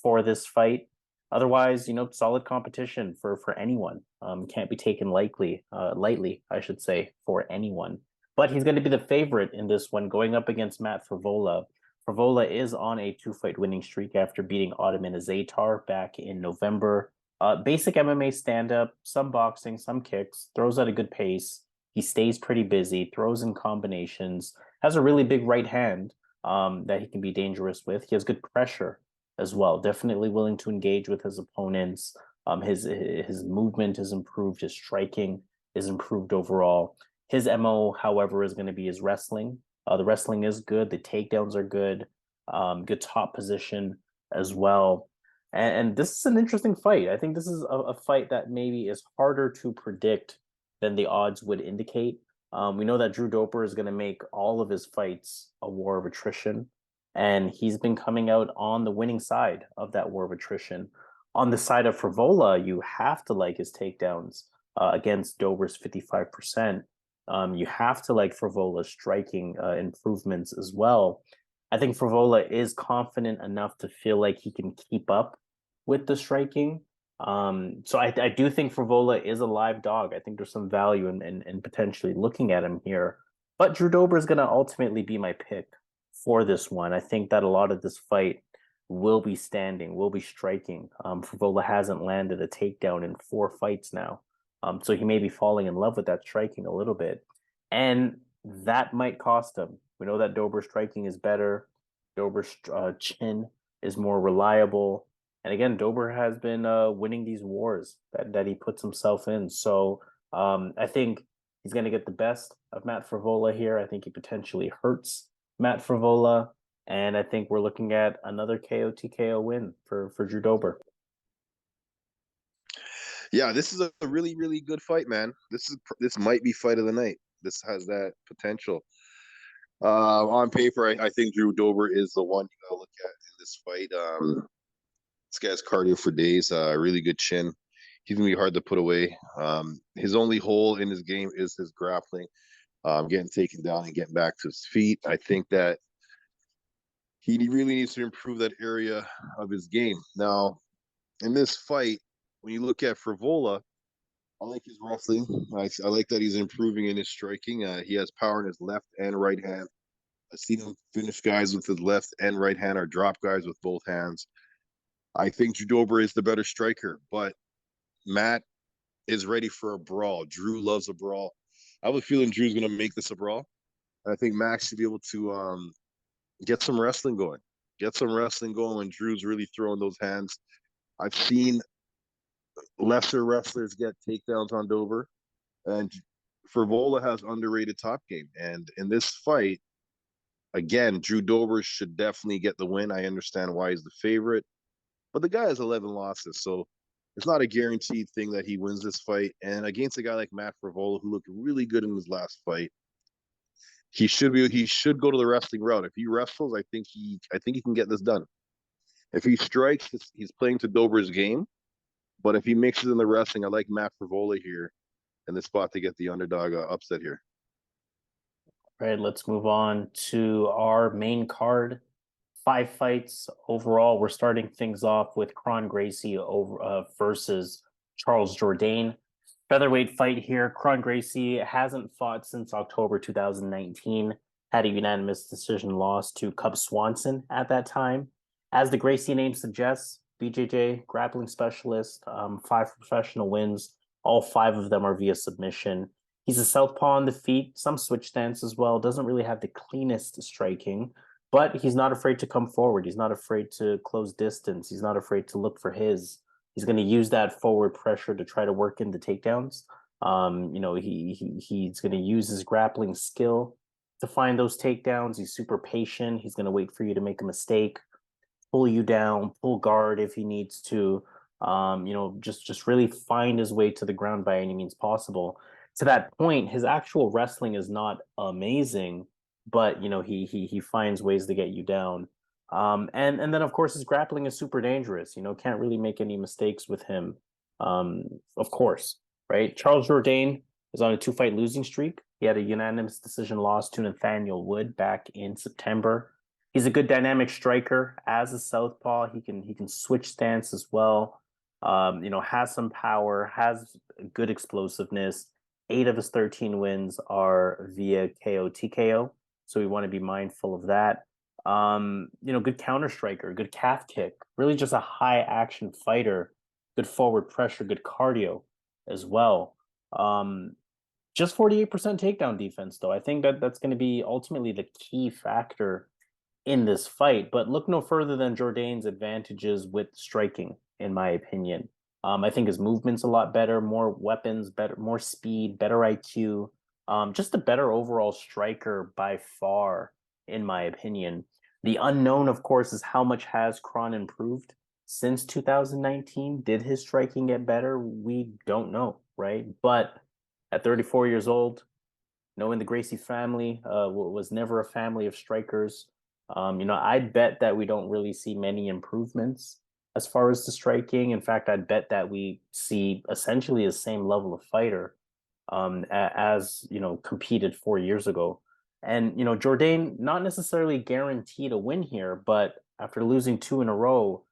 for this fight. Otherwise, solid competition for anyone. Can't be taken lightly, I should say, for anyone. But he's going to be the favorite in this one, going up against Matt Frevola. Frevola is on a 2-fight winning streak after beating Ottoman Azatar back in November. Basic MMA stand-up, some boxing, some kicks, throws at a good pace. He stays pretty busy, throws in combinations, has a really big right hand that he can be dangerous with. He has good pressure as well, definitely willing to engage with his opponents. His movement is improved, his striking is improved overall. His MO, however, is going to be his wrestling. The wrestling is good. The takedowns are good. Good top position as well. And this is an interesting fight. I think this is a fight that maybe is harder to predict than the odds would indicate. We know that Drew Dober is going to make all of his fights a war of attrition. And he's been coming out on the winning side of that war of attrition. On the side of Frevola, you have to like his takedowns against Dober's 55%. You have to like Frevola's striking improvements as well. I think Frevola is confident enough to feel like he can keep up with the striking. So I do think Frevola is a live dog. I think there's some value in potentially looking at him here. But Drew Dober is going to ultimately be my pick for this one. I think that a lot of this fight will be standing, will be striking. Frevola hasn't landed a takedown in 4 fights now. So he may be falling in love with that striking a little bit. And that might cost him. We know that Dober's striking is better. Dober's chin is more reliable. And again, Dober has been winning these wars that he puts himself in. So I think he's going to get the best of Matt Frevola here. I think he potentially hurts Matt Frevola. And I think we're looking at another KO TKO win for Drew Dober. Yeah, this is a really, really good fight, man. This might be fight of the night. This has that potential. On paper, I think Drew Dober is the one you gotta look at in this fight. This guy's cardio for days. Really good chin. He's gonna be hard to put away. His only hole in his game is his grappling, getting taken down and getting back to his feet. I think that he really needs to improve that area of his game. Now, in this fight, when you look at Frevola, I like his wrestling. I like that he's improving in his striking. He has power in his left and right hand. I've seen him finish guys with his left and right hand or drop guys with both hands. I think Drew Dober is the better striker, but Matt is ready for a brawl. Drew loves a brawl. I have a feeling Drew's going to make this a brawl. I think Max should be able to get some wrestling going. Get some wrestling going when Drew's really throwing those hands. I've seen lesser wrestlers get takedowns on Dober, and Frevola has underrated top game. And in this fight, again, Drew Dober should definitely get the win. I understand why he's the favorite, but the guy has 11 losses, so it's not a guaranteed thing that he wins this fight. And against a guy like Matt Frevola, who looked really good in his last fight, he should go to the wrestling route. If he wrestles, I think he can get this done. If he strikes, he's playing to Dober's game. But if he mixes in the wrestling, I like Matt Frevola here in this spot to get the underdog upset here. All right, let's move on to our main card. 5 fights overall. We're starting things off with Kron Gracie versus Charles Jourdain. Featherweight fight here. Kron Gracie hasn't fought since October 2019. Had a unanimous decision loss to Cub Swanson at that time. As the Gracie name suggests, BJJ, grappling specialist, 5 professional wins. All 5 of them are via submission. He's a southpaw on the feet, some switch stance as well. Doesn't really have the cleanest striking, but he's not afraid to come forward. He's not afraid to close distance. He's not afraid to look for his. He's going to use that forward pressure to try to work in the takedowns. He's going to use his grappling skill to find those takedowns. He's super patient. He's going to wait for you to make a mistake, pull you down, pull guard if he needs to. Just really find his way to the ground by any means possible. To that point, his actual wrestling is not amazing, but he finds ways to get you down. And then of course his grappling is super dangerous. Can't really make any mistakes with him. Of course, right? Charles Jourdain is on a 2-fight losing streak. He had a unanimous decision loss to Nathaniel Wood back in September. He's a good dynamic striker as a southpaw. He can switch stance as well. Has some power, has good explosiveness. 8 of his 13 wins are via KO TKO. So we want to be mindful of that. Good counter striker, good calf kick, really just a high action fighter, good forward pressure, good cardio as well. Just 48% takedown defense, though. I think that's going to be ultimately the key factor in this fight. But look no further than Jourdain's advantages with striking, in my opinion. I think his movement's a lot better, more weapons, better, more speed, better IQ. Just a better overall striker by far, in my opinion. The unknown, of course, is how much has Kron improved since 2019. Did his striking get better? We don't know, right? But at 34 years old, knowing the Gracie family was never a family of strikers, I'd bet that we don't really see many improvements as far as the striking. In fact, I'd bet that we see essentially the same level of fighter as competed 4 years ago. And Jourdain not necessarily guaranteed a win here, but after losing 2 in a row,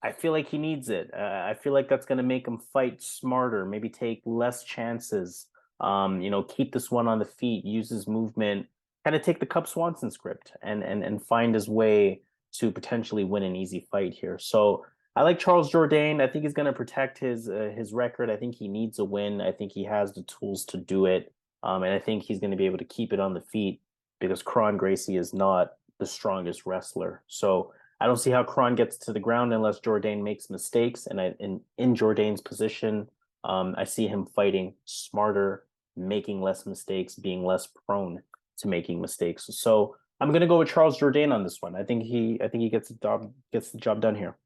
I feel like he needs it. I feel like that's going to make him fight smarter, maybe take less chances. Keep this one on the feet, use his movement, kind of take the Cub Swanson script and find his way to potentially win an easy fight here. So I like Charles Jourdain. I think he's going to protect his record. I think he needs a win. I think he has the tools to do it. And I think he's going to be able to keep it on the feet because Kron Gracie is not the strongest wrestler. So I don't see how Kron gets to the ground unless Jourdain makes mistakes. And in Jourdain's position, I see him fighting smarter, making less mistakes, being less prone to making mistakes. So I'm going to go with Charles Jourdain on this one. I think he gets the job done here.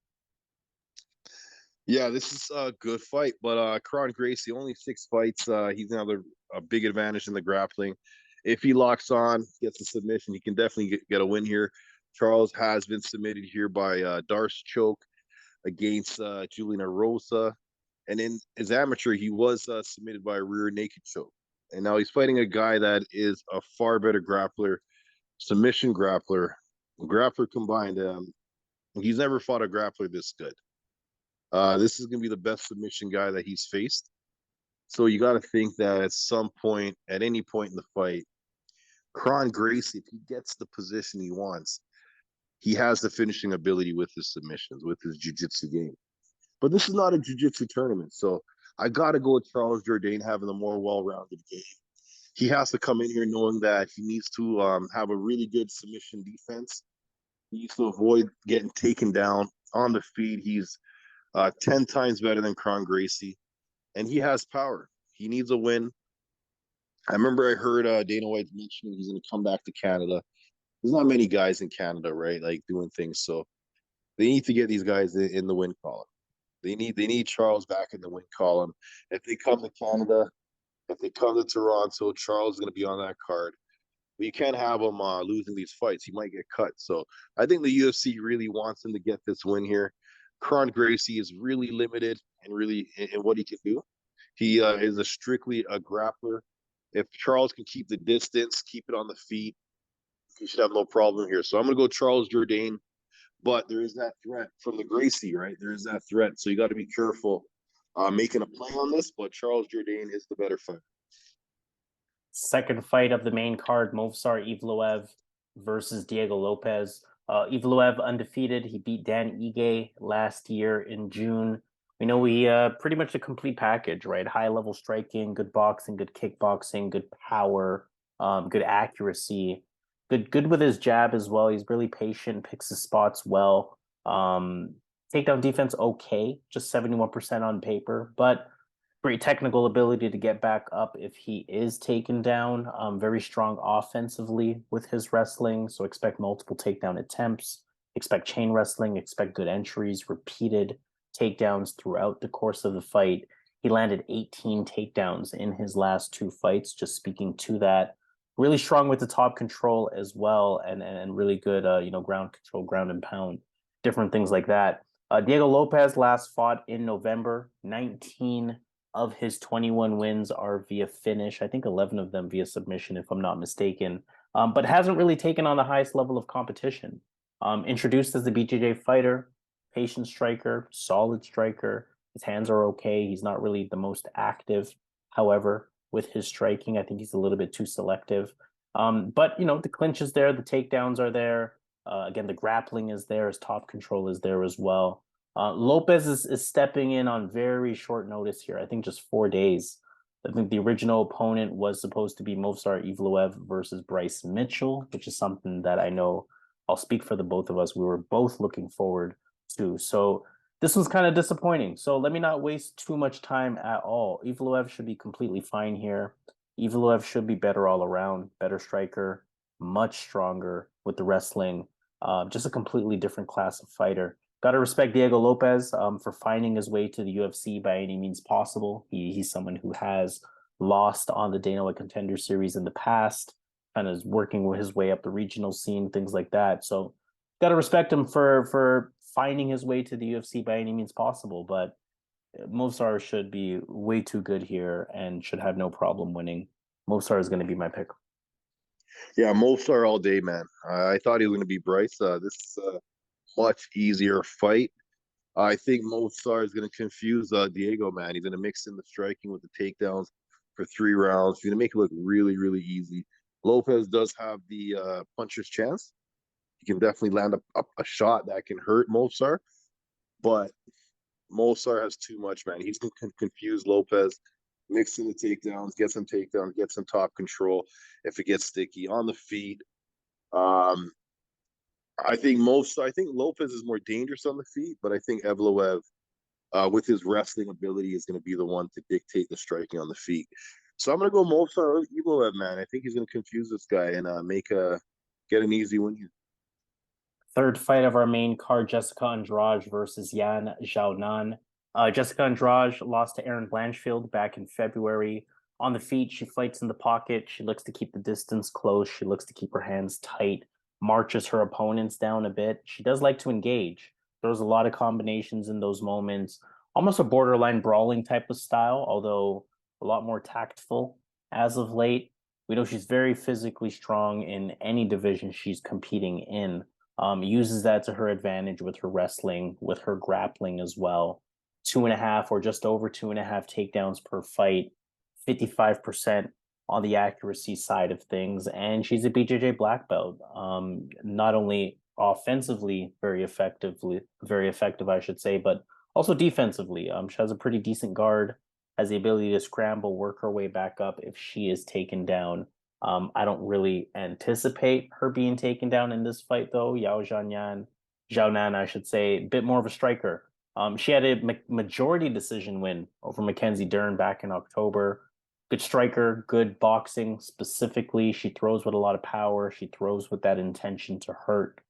Yeah, this is a good fight, but Kron Gracie only 6 fights. He's gonna have a big advantage in the grappling. If he locks on, gets a submission, he can definitely get a win here. Charles has been submitted here by Darce choke against Julian Rosa, and in his amateur, he was submitted by a rear naked choke. And now he's fighting a guy that is a far better grappler, submission grappler combined. He's never fought a grappler this good. This is going to be the best submission guy that he's faced. So you got to think that at any point in the fight, Kron Gracie, if he gets the position he wants, he has the finishing ability with his submissions, with his jiu-jitsu game. But this is not a jiu-jitsu tournament. So I got to go with Charles Jourdain having a more well-rounded game. He has to come in here knowing that he needs to have a really good submission defense. He needs to avoid getting taken down on the feet. He's 10 times better than Kron Gracie, and he has power. He needs a win. I remember I heard Dana White mentioning he's going to come back to Canada. There's not many guys in Canada, right? Like doing things. So they need to get these guys in the win column. They need Charles back in the win column. If they come to Canada, if they come to Toronto, Charles is going to be on that card. But you can't have him losing these fights. He might get cut. So I think the UFC really wants him to get this win here. Kron Gracie is really limited and really in what he can do. He is strictly a grappler. If Charles can keep the distance, keep it on the feet, he should have no problem here. So I'm going to go Charles Jourdain. But there is that threat from the Gracie, right? There is that threat. So you got to be careful making a play on this. But Charles Jourdain is the better fighter. Second fight of the main card, Movsar Evloev versus Diego Lopes. Evloev undefeated. He beat Dan Ige last year in June. We know he pretty much a complete package, right? High level striking, good boxing, good kickboxing, good power, good accuracy, good with his jab as well. He's really patient, picks his spots well. Takedown defense okay, just 71% on paper, but great technical ability to get back up if he is taken down. Very strong offensively with his wrestling, so expect multiple takedown attempts, expect chain wrestling, expect good entries, repeated takedowns throughout the course of the fight. He landed 18 takedowns in his last two fights, just speaking to that. Really strong with the top control as well, and really good, ground control, ground and pound, different things like that. Diego Lopes last fought in November. 19 of his 21 wins are via finish. I think 11 of them via submission, if I'm not mistaken. But hasn't really taken on the highest level of competition. Introduced as the BJJ fighter, patient striker, solid striker. His hands are okay. He's not really the most active, however, with his striking. I think he's a little bit too selective. But, the clinch is there. The takedowns are there. Again, the grappling is there. His top control is there as well. Lopes is stepping in on very short notice here. I think just 4 days. I think the original opponent was supposed to be Movsar Evloev versus Bryce Mitchell, which is something that I know I'll speak for the both of us. We were both looking forward to. So this was kind of disappointing. So let me not waste too much time at all. Evloev should be completely fine here. Evloev should be better all around, better striker, much stronger with the wrestling. Just a completely different class of fighter. Got to respect Diego Lopes for finding his way to the UFC by any means possible. He's someone who has lost on the Dana White Contender Series in the past, kind of working his way up the regional scene, things like that. So got to respect him for finding his way to the UFC by any means possible. But Movsar should be way too good here and should have no problem winning. Movsar is going to be my pick. Yeah, Movsar all day, man. I thought he was going to be Bryce. This is a much easier fight. I think Movsar is going to confuse Diego, man. He's going to mix in the striking with the takedowns for 3 rounds. He's going to make it look really, really easy. Lopes does have the puncher's chance. He can definitely land a shot that can hurt Movsar, but Movsar has too much, man. He's going to confuse Lopes, mix in the takedowns, get some top control if it gets sticky on the feet. I think Lopes is more dangerous on the feet, but I think Evloev, with his wrestling ability, is going to be the one to dictate the striking on the feet. So I'm going to go Movsar Evloev, man. I think he's going to confuse this guy and get an easy win here. Third fight of our main card, Jéssica Andrade versus Yan Xiaonan. Jéssica Andrade lost to Erin Blanchfield back in February. On the feet, she fights in the pocket. She looks to keep the distance close. She looks to keep her hands tight, marches her opponents down a bit. She does like to engage. There's a lot of combinations in those moments. Almost a borderline brawling type of style, although a lot more tactful as of late. We know she's very physically strong in any division she's competing in. Uses that to her advantage with her wrestling, with her grappling as well. 2.5 or just over 2.5 takedowns per fight, 55% on the accuracy side of things. And she's a BJJ black belt. Not only offensively very effective, I should say, but also defensively. She has a pretty decent guard, has the ability to scramble, work her way back up if she is taken down. I don't really anticipate her being taken down in this fight, though. Zhao Nan, I should say, a bit more of a striker. She had a majority decision win over Mackenzie Dern back in October. Good striker, good boxing specifically. She throws with a lot of power. She throws with that intention to hurt.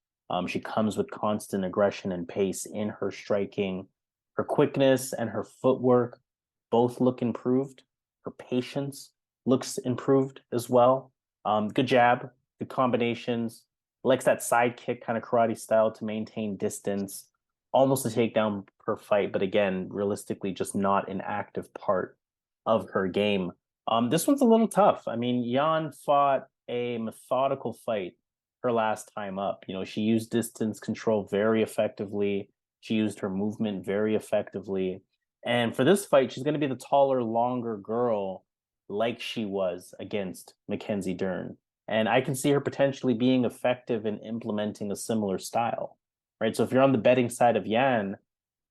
She comes with constant aggression and pace in her striking. Her quickness and her footwork both look improved. Her patience looks improved as well. Good jab, good combinations. Likes that side kick kind of karate style to maintain distance. Almost a takedown per fight, but again, realistically, just not an active part of her game. This one's a little tough. I mean, Jan fought a methodical fight her last time up. She used distance control very effectively. She used her movement very effectively. And for this fight, she's going to be the taller, longer girl like she was against Mackenzie Dern. And I can see her potentially being effective in implementing a similar style, right? So if you're on the betting side of Yan,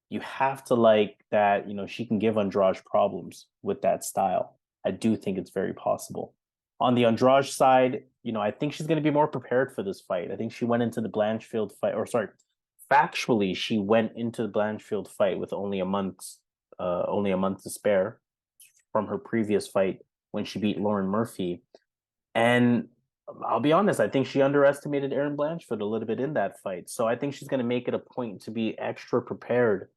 you have to like that, she can give Andrade problems with that style. I do think it's very possible. On the Andrade side, I think she's going to be more prepared for this fight. I think she went into the Blanchfield fight, or sorry, factually, she went into the Blanchfield fight with only a month to spare from her previous fight when she beat Lauren Murphy. And I'll be honest, I think she underestimated Erin Blanchfield a little bit in that fight. So I think she's going to make it a point to be extra prepared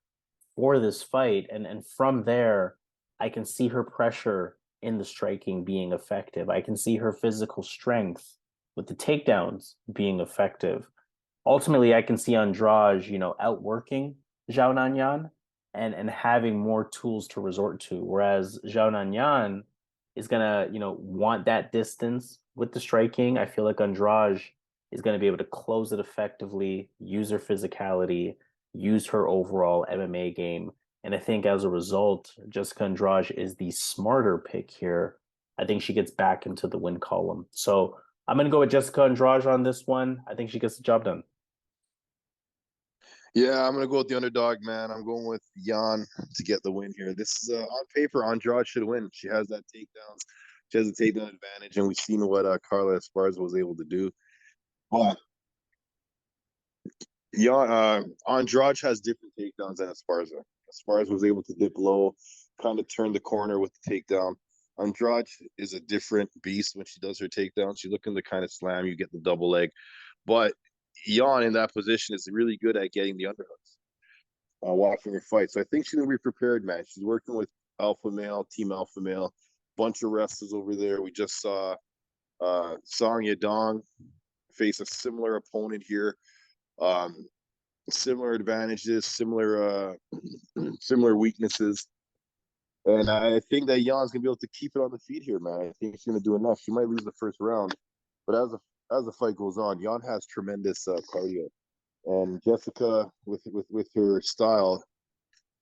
for this fight. And from there, I can see her pressure in the striking being effective. I can see her physical strength with the takedowns being effective. Ultimately, I can see Andrade, outworking Zhao Nanyan and having more tools to resort to. Whereas Zhao Nanyan is gonna, want that distance with the striking. I feel like Andrade is gonna be able to close it effectively, use her physicality, use her overall MMA game. And I think as a result, Jéssica Andrade is the smarter pick here. I think she gets back into the win column. So I'm going to go with Jéssica Andrade on this one. I think she gets the job done. Yeah, I'm gonna go with the underdog, man. I'm going with Jan to get the win here. This is on paper, Andrade should win. She has that takedowns. She has a takedown advantage, and we've seen what Carla Esparza was able to do. But Andrade has different takedowns than Esparza. Esparza was able to dip low, kind of turn the corner with the takedown. Andrade is a different beast when she does her takedown. She's looking to kind of slam you, get the double leg. But Jan in that position is really good at getting the underhooks, watching her fight. So I think she's going to be prepared, man. She's working with Alpha Male, Team Alpha Male, bunch of wrestlers over there. We just saw Song Yadong face a similar opponent here. Similar advantages, similar weaknesses. And I think that Jan's gonna be able to keep it on the feet here, man. I think she's gonna do enough. She might lose the first round, but as the fight goes on, Jan has tremendous cardio, and Jéssica with her style,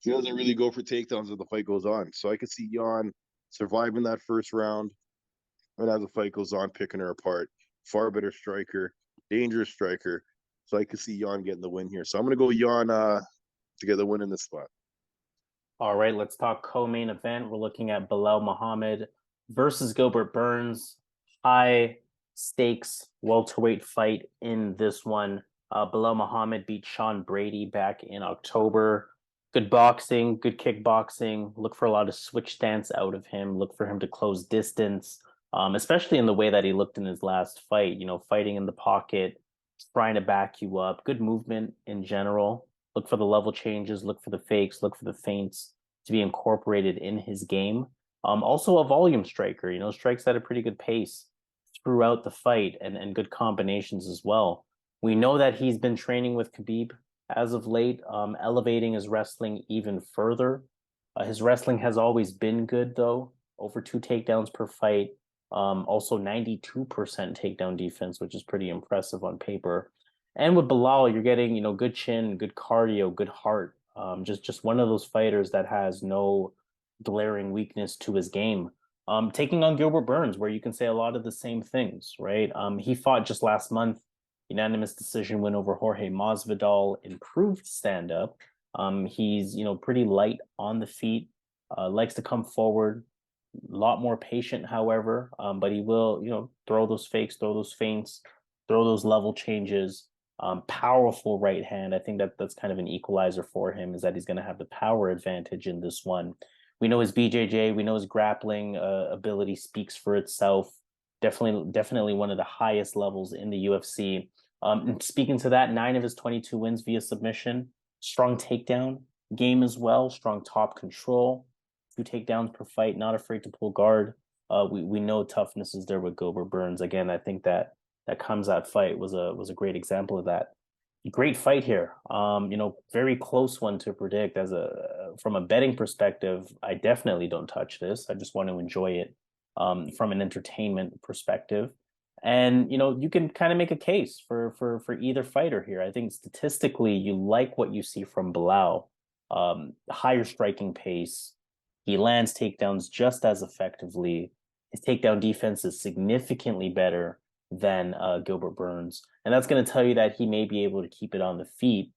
she doesn't really go for takedowns as the fight goes on. So I could see Jan surviving that first round, and as the fight goes on, picking her apart. Far better striker, dangerous striker. So I could see Jan getting the win here. So I'm gonna go Jan to get the win in this spot. All right, let's talk co-main event. We're looking at Belal Muhammad versus Gilbert Burns. High stakes welterweight fight in this one. Belal Muhammad beat Sean Brady back in October. Good boxing, good kickboxing. Look for a lot of switch stance out of him. Look for him to close distance, especially in the way that he looked in his last fight, fighting in the pocket, trying to back you up. Good movement in general. Look for the level changes, look for the fakes, look for the feints to be incorporated in his game. Also a volume striker, strikes at a pretty good pace throughout the fight and good combinations as well. We know that he's been training with Khabib as of late, elevating his wrestling even further. His wrestling has always been good, though, over 2 takedowns per fight. Also 92% takedown defense, which is pretty impressive on paper. And with Belal, you're getting, good chin, good cardio, good heart. Just one of those fighters that has no glaring weakness to his game. Taking on Gilbert Burns, where you can say a lot of the same things, right? He fought just last month, unanimous decision win over Jorge Masvidal, improved stand-up. He's, pretty light on the feet, Likes to come forward, a lot more patient, however, but he will, throw those fakes, throw those feints, throw those level changes. Powerful right hand. I think that's kind of an equalizer for him, is that he's going to have the power advantage in this one. We know his BJJ, we know his grappling ability speaks for itself. Definitely one of the highest levels in the UFC. And speaking to that, 9 of his 22 wins via submission. Strong takedown game as well. Strong top control. 2 takedowns per fight. Not afraid to pull guard. We know toughness is there with Gilbert Burns. Again, I think that Khamzat fight was a great example of that. Great fight here. Very close one to predict. From a betting perspective, I definitely don't touch this. I just want to enjoy it from an entertainment perspective. And you can kind of make a case for either fighter here. I think statistically, you like what you see from Bilal. Higher striking pace. He lands takedowns just as effectively. His takedown defense is significantly better than Gilbert Burns. And that's going to tell you that he may be able to keep it on the feet.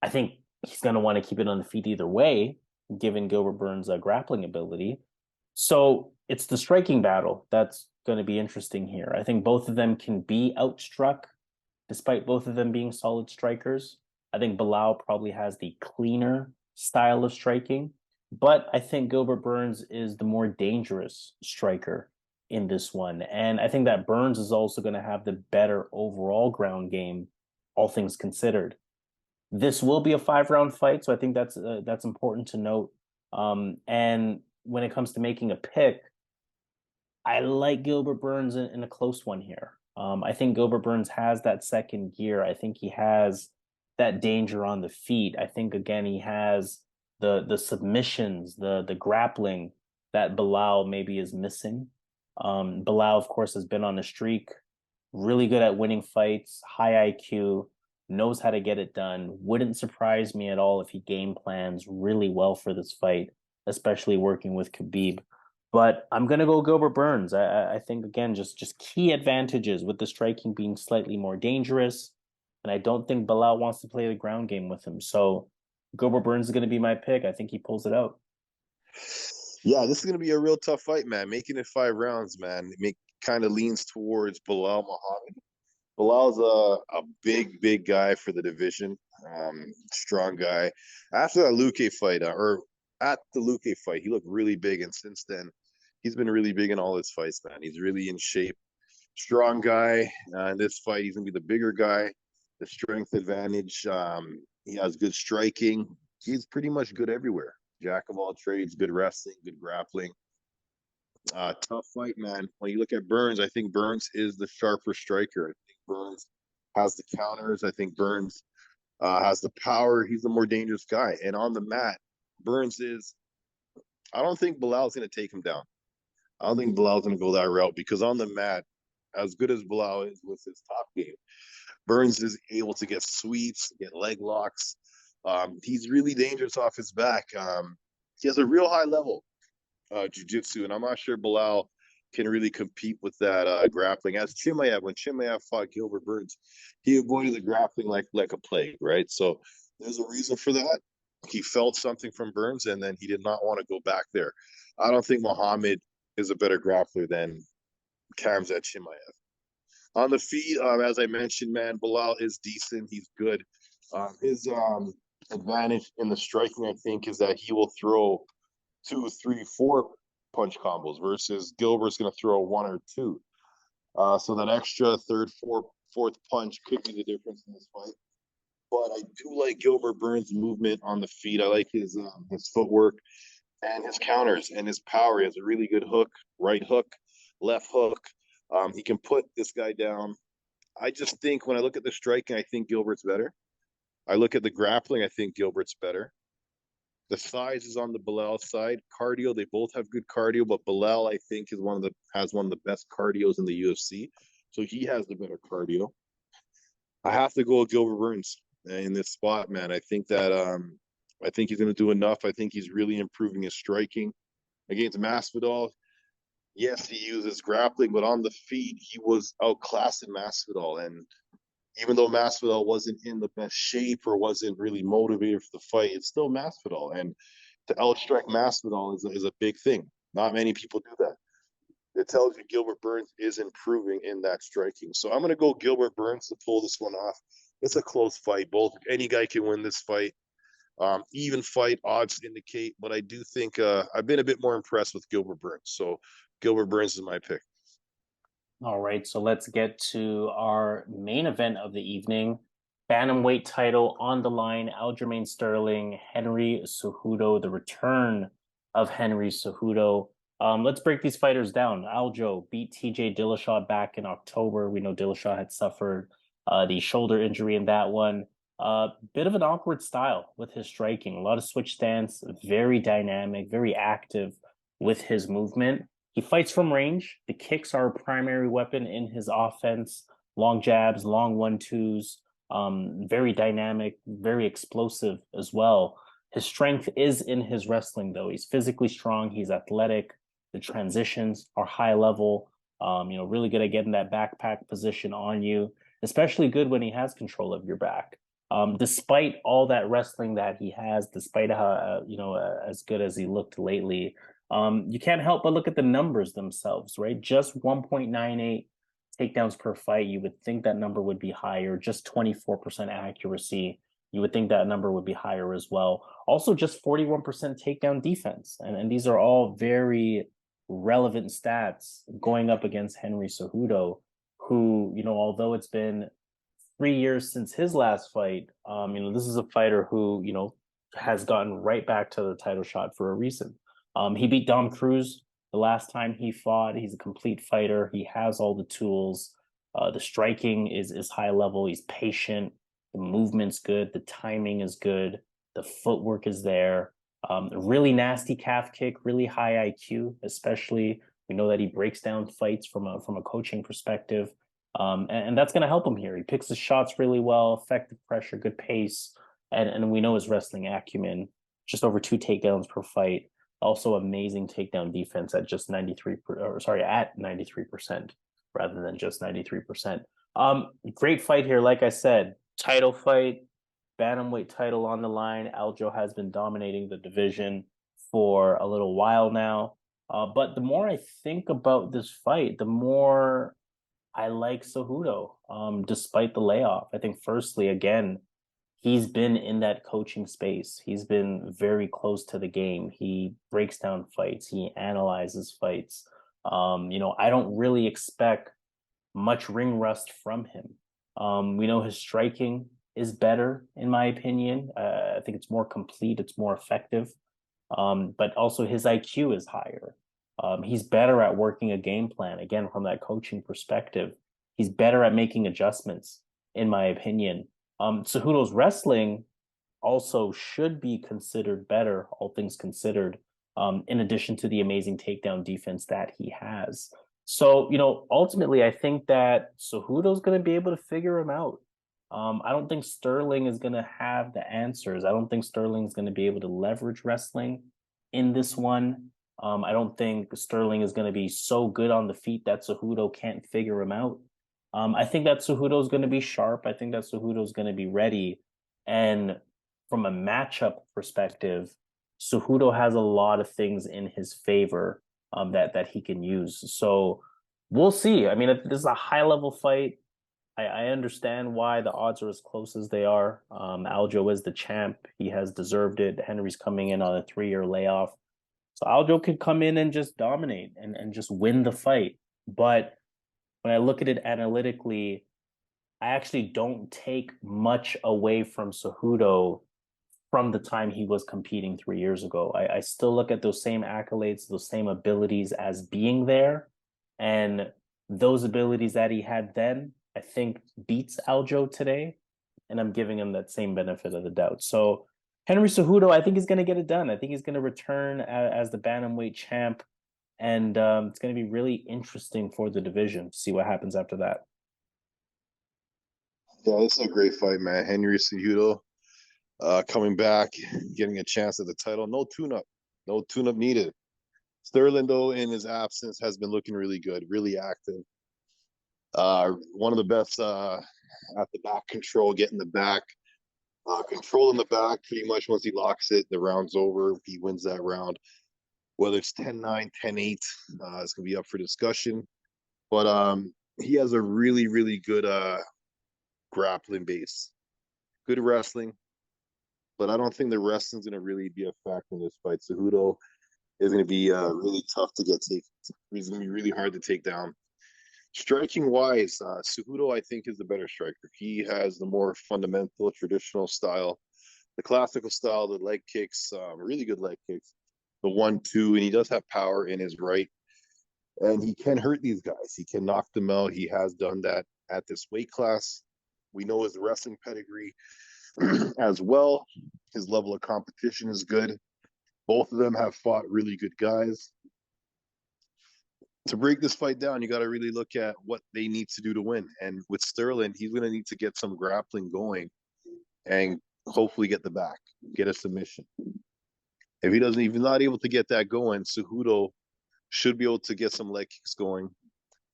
I think he's going to want to keep it on the feet either way, given Gilbert Burns' grappling ability. So it's the striking battle that's going to be interesting here. I think both of them can be outstruck, despite both of them being solid strikers. I think Bilal probably has the cleaner style of striking, but I think Gilbert Burns is the more dangerous striker in this one. And I think that Burns is also going to have the better overall ground game, all things considered. This will be a 5-round fight, so I think that's important to note. And when it comes to making a pick, I like Gilbert Burns in a close one here. I think Gilbert Burns has that second gear. I think he has that danger on the feet. I think, again, he has the submissions, the grappling that Bilal maybe is missing. Bilal, of course, has been on a streak, really good at winning fights, high IQ, knows how to get it done. Wouldn't surprise me at all if he game plans really well for this fight, especially working with Khabib. But I'm going to go Gilbert Burns. I think, again, just key advantages with the striking being slightly more dangerous. And I don't think Bilal wants to play the ground game with him. So Gilbert Burns is going to be my pick. I think he pulls it out. Yeah, this is going to be a real tough fight, man. Making it 5 rounds, man. It kind of leans towards Bilal Muhammad. Bilal's a big guy for the division. Strong guy. After that Luque fight, or at the Luque fight, he looked really big. And since then, he's been really big in all his fights, man. He's really in shape. Strong guy. In this fight, he's going to be the bigger guy, the strength advantage. He has good striking. He's pretty much good everywhere. Jack of all trades, good wrestling, good grappling. Tough fight, man. When you look at Burns, I think Burns is the sharper striker. I think Burns has the counters. I think Burns has the power. He's the more dangerous guy. And on the mat, Burns is. I don't think Bilal's going to take him down. I don't think Bilal's going to go that route, because on the mat, as good as Bilal is with his top game, Burns is able to get sweeps, get leg locks. He's really dangerous off his back. He has a real high level jiu-jitsu, and I'm not sure Bilal can really compete with that grappling. As Chimaev, when Chimaev fought Gilbert Burns, he avoided the grappling like a plague, right? So there's a reason for that. He felt something from Burns, and then he did not want to go back there. I don't think Muhammad is a better grappler than Khamzat Chimaev. On the feet, as I mentioned, man, Bilal is decent. He's good. His advantage in the striking, I think, is that he will throw 2, 3, 4 punch combos versus Gilbert's going to throw 1 or 2. So that extra third, fourth punch could be the difference in this fight. But I do like Gilbert Burns' movement on the feet. I like his footwork and his counters and his power. He has a really good hook, right hook, left hook. He can put this guy down. I just think when I look at the striking, I think Gilbert's better. I look at the grappling, I think Gilbert's better. The size is on the Bilal side. Cardio, they both have good cardio, but Bilal, I think, has one of the best cardios in the UFC. So he has the better cardio. I have to go with Gilbert Burns in this spot, man. I think he's going to do enough. I think he's really improving his striking against Masvidal. Yes, he uses grappling, but on the feet, he was outclassed in Masvidal. And even though Masvidal wasn't in the best shape or wasn't really motivated for the fight, it's still Masvidal. And to outstrike Masvidal is a big thing. Not many people do that. It tells you Gilbert Burns is improving in that striking. So I'm going to go Gilbert Burns to pull this one off. It's a close fight. Any guy can win this fight. Even fight odds indicate, but I do think I've been a bit more impressed with Gilbert Burns. So Gilbert Burns is my pick. All right, so let's get to our main event of the evening. Bantamweight title on the line. Aljamain Sterling, Henry Cejudo, the return of Henry Cejudo. Let's break these fighters down. Aljo beat TJ Dillashaw back in October. We know Dillashaw had suffered the shoulder injury in that one. Bit of an awkward style with his striking. A lot of switch stance, very dynamic, very active with his movement. He fights from range. The kicks are a primary weapon in his offense. Long jabs, long 1-2s, very dynamic, very explosive as well. His strength is in his wrestling, though. He's physically strong. He's athletic. The transitions are high level. Really good at getting that backpack position on you, especially good when he has control of your back. Despite all that wrestling that he has, despite how, as good as he looked lately, you can't help but look at the numbers themselves, right? Just 1.98 takedowns per fight. You would think that number would be higher. Just 24% accuracy. You would think that number would be higher as well. Also, just 41% takedown defense. And these are all very relevant stats going up against Henry Cejudo, who, although it's been 3 years since his last fight, this is a fighter who, has gotten right back to the title shot for a reason. He beat Dom Cruz the last time he fought. He's a complete fighter. He has all the tools. The striking is high level. He's patient. The movement's good. The timing is good. The footwork is there. Really nasty calf kick, really high IQ, especially. We know that he breaks down fights from a coaching perspective. And that's going to help him here. He picks his shots really well, effective pressure, good pace. And we know his wrestling acumen, just over 2 takedowns per fight. Also amazing takedown defense at just 93% rather than just 93%. Great fight here. Like I said, title fight, bantamweight title on the line. Aljo has been dominating the division for a little while now. But the more I think about this fight, the more I like Cejudo, despite the layoff. I think firstly, again, he's been in that coaching space. He's been very close to the game. He breaks down fights. He analyzes fights. I don't really expect much ring rust from him. We know his striking is better, in my opinion. I think it's more complete. It's more effective. But also his IQ is higher. He's better at working a game plan, again, from that coaching perspective. He's better at making adjustments, in my opinion. Cejudo's wrestling also should be considered better, all things considered, in addition to the amazing takedown defense that he has. So, ultimately, I think that Cejudo's going to be able to figure him out. I don't think Sterling is going to have the answers. I don't think Sterling is going to be able to leverage wrestling in this one. I don't think Sterling is going to be so good on the feet that Cejudo can't figure him out. I think that Cejudo is going to be sharp. I think that Cejudo is going to be ready. And from a matchup perspective, Cejudo has a lot of things in his favor that he can use. So we'll see. I mean, this is a high-level fight. I understand why the odds are as close as they are. Aljo is the champ. He has deserved it. Henry's coming in on a 3-year layoff. So Aljo could come in and just dominate and just win the fight. But when I look at it analytically, I actually don't take much away from Cejudo from the time he was competing 3 years ago. I still look at those same accolades, those same abilities as being there. And those abilities that he had then, I think beats Aljo today. And I'm giving him that same benefit of the doubt. So Henry Cejudo, I think he's going to get it done. I think he's going to return as the bantamweight champ. And it's going to be really interesting for the division to see what happens after that. Yeah, this is a great fight, man. Henry Cejudo coming back, getting a chance at the title. No tune-up. No tune-up needed. Sterling, though, in his absence, has been looking really good, really active. One of the best at the back control, getting the back. Control in the back, pretty much once he locks it, the round's over. He wins that round. Whether it's 10-9, 10-8, it's going to be up for discussion. But he has a really, really good grappling base. Good wrestling. But I don't think the wrestling's going to really be a factor in this fight. Cejudo is going to be really tough to get taken. He's going to be really hard to take down. Striking wise, Cejudo, I think, is the better striker. He has the more fundamental, traditional style, the classical style, the leg kicks, really good leg kicks, the 1-2, and he does have power in his right. And he can hurt these guys. He can knock them out. He has done that at this weight class. We know his wrestling pedigree as well. His level of competition is good. Both of them have fought really good guys. To break this fight down, you got to really look at what they need to do to win. And with Sterling, he's going to need to get some grappling going and hopefully get the back, get a submission. If he doesn't, if he's not able to get that going, Cejudo should be able to get some leg kicks going,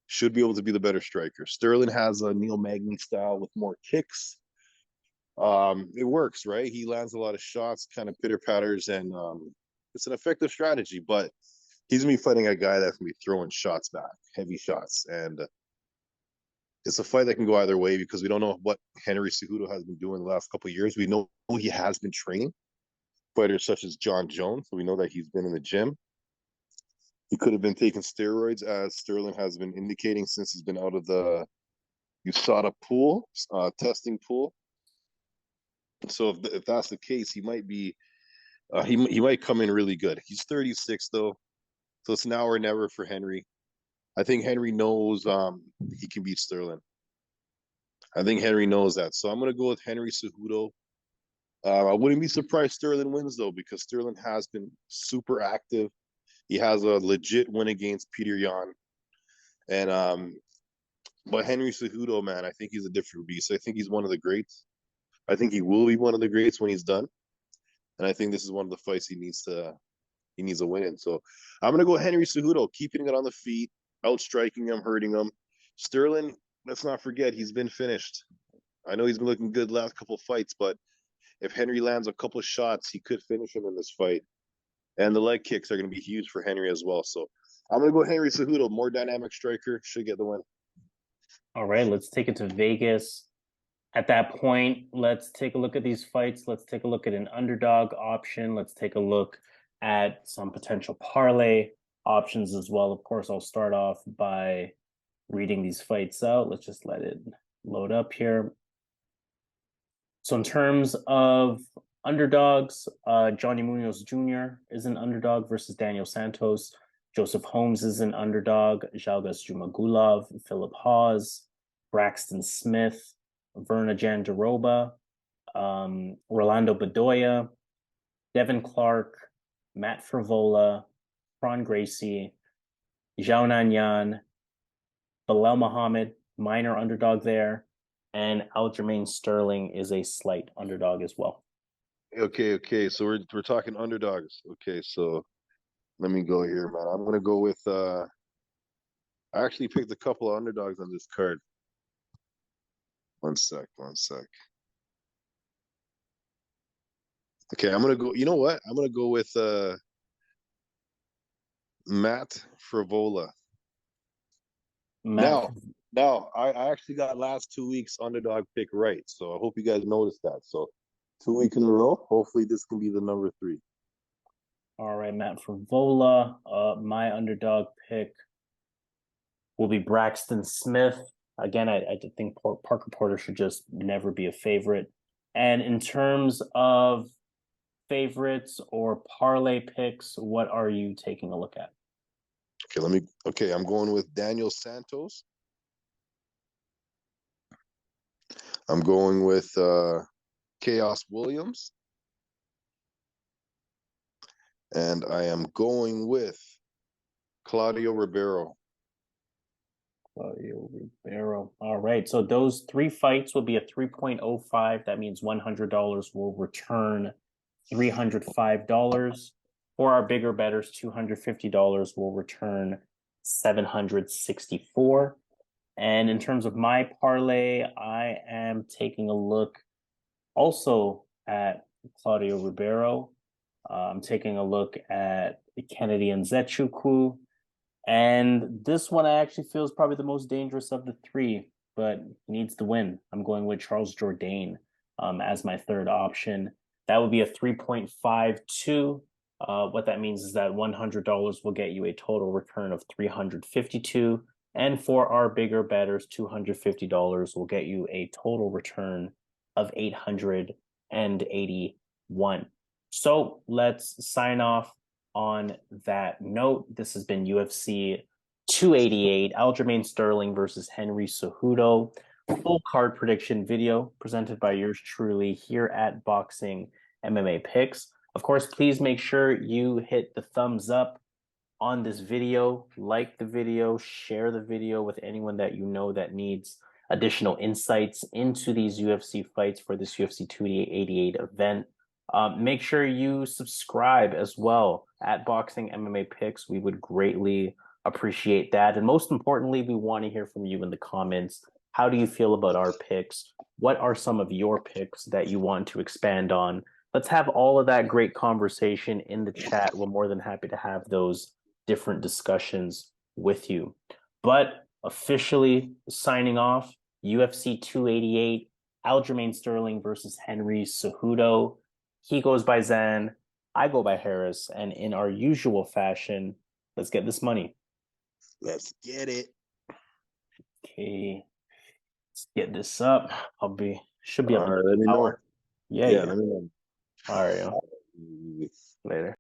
should be able to be the better striker. Sterling has a Neil Magny style with more kicks. It works, right? He lands a lot of shots, kind of pitter patters, and it's an effective strategy, but he's going to be fighting a guy that's going to be throwing shots back, heavy shots. And it's a fight that can go either way because we don't know what Henry Cejudo has been doing the last couple of years. We know he has been training fighters such as John Jones. So we know that he's been in the gym. He could have been taking steroids, as Sterling has been indicating since he's been out of the USADA pool, testing pool. So if that's the case, he might be, he might come in really good. He's 36 though. So it's now or never for Henry. I think Henry knows he can beat Sterling. I think Henry knows that. So I'm going to go with Henry Cejudo. I wouldn't be surprised Sterling wins, though, because Sterling has been super active. He has a legit win against Peter Yan. And but Henry Cejudo, man, I think he's a different beast. I think he's one of the greats. I think he will be one of the greats when he's done. And I think this is one of the fights he needs to win in. So I'm going to go Henry Cejudo, keeping it on the feet, outstriking him, hurting him. Sterling, let's not forget, he's been finished. I know he's been looking good last couple of fights, but if Henry lands a couple of shots, he could finish him in this fight. And the leg kicks are going to be huge for Henry as well. So I'm going to go Henry Cejudo, more dynamic striker, should get the win. All right, let's take it to Vegas. At that point, let's take a look at these fights. Let's take a look at an underdog option. Let's take a look at some potential parlay options as well. Of course, I'll start off by reading these fights out. Let's just let it load up here. So in terms of underdogs, Johnny Munoz Jr. is an underdog versus Daniel Santos. Joseph Holmes is an underdog. Zhalgas Zhumagulov, Philip Hawes, Braxton Smith, Virna Jandiroba, Rolando Bedoya, Devin Clark, Matt Frevola, Kron Gracie, Jourdain, Bilal Muhammad, minor underdog there, and Aljamain Sterling is a slight underdog as well. Okay. So we're talking underdogs. Okay, so let me go here, man. I'm gonna go with I actually picked a couple of underdogs on this card. One sec. Okay, I'm gonna go. You know what? I'm gonna go with Matt Frevola. Now, I actually got last 2 weeks underdog pick right, so I hope you guys noticed that. So 2 weeks in a row. Hopefully, this can be the number 3. All right, Matt Frevola. My underdog pick will be Braxton Smith. Again, I think Parker Porter should just never be a favorite. And in terms of favorites or parlay picks, what are you taking a look at? Okay, I'm going with Daniel Santos. I'm going with Khaos Williams. And I am going with Claudio Ribeiro. Claudio Ribeiro. All right. So those 3 fights will be a 3.05. That means $100 will return $305. For our bigger bettors, $250 will return $764. And in terms of my parlay, I am taking a look Also at Claudio Ribeiro, I'm taking a look at Kennedy and Nzechukwu. And this one I actually feel is probably the most dangerous of the three, but he needs to win. I'm going with Charles Jourdain as my third option. That would be a 3.52. What that means is that $100 will get you a total return of 352. And for our bigger bettors, $250 will get you a total return of 881. So let's sign off on that note. This has been UFC 288, Aljamain Sterling versus Henry Cejudo. Full card prediction video presented by yours truly here at Boxing MMA Picks. Of course, please make sure you hit the thumbs up on this video, like the video, share the video with anyone that you know that needs additional insights into these UFC fights for this UFC 288 event. Make sure you subscribe as well at Boxing MMA Picks. We would greatly appreciate that. And most importantly, we want to hear from you in the comments. How do you feel about our picks? What are some of your picks that you want to expand on? Let's have all of that great conversation in the chat. We're more than happy to have those different discussions with you. But officially signing off, UFC 288, Aljamain Sterling versus Henry Cejudo. He goes by Zan, I go by Harris, and in our usual fashion, let's get this money. Let's get it. Okay, let's get this up. Should be up in Let me know. Yeah. Let me know. All right, yo. Later.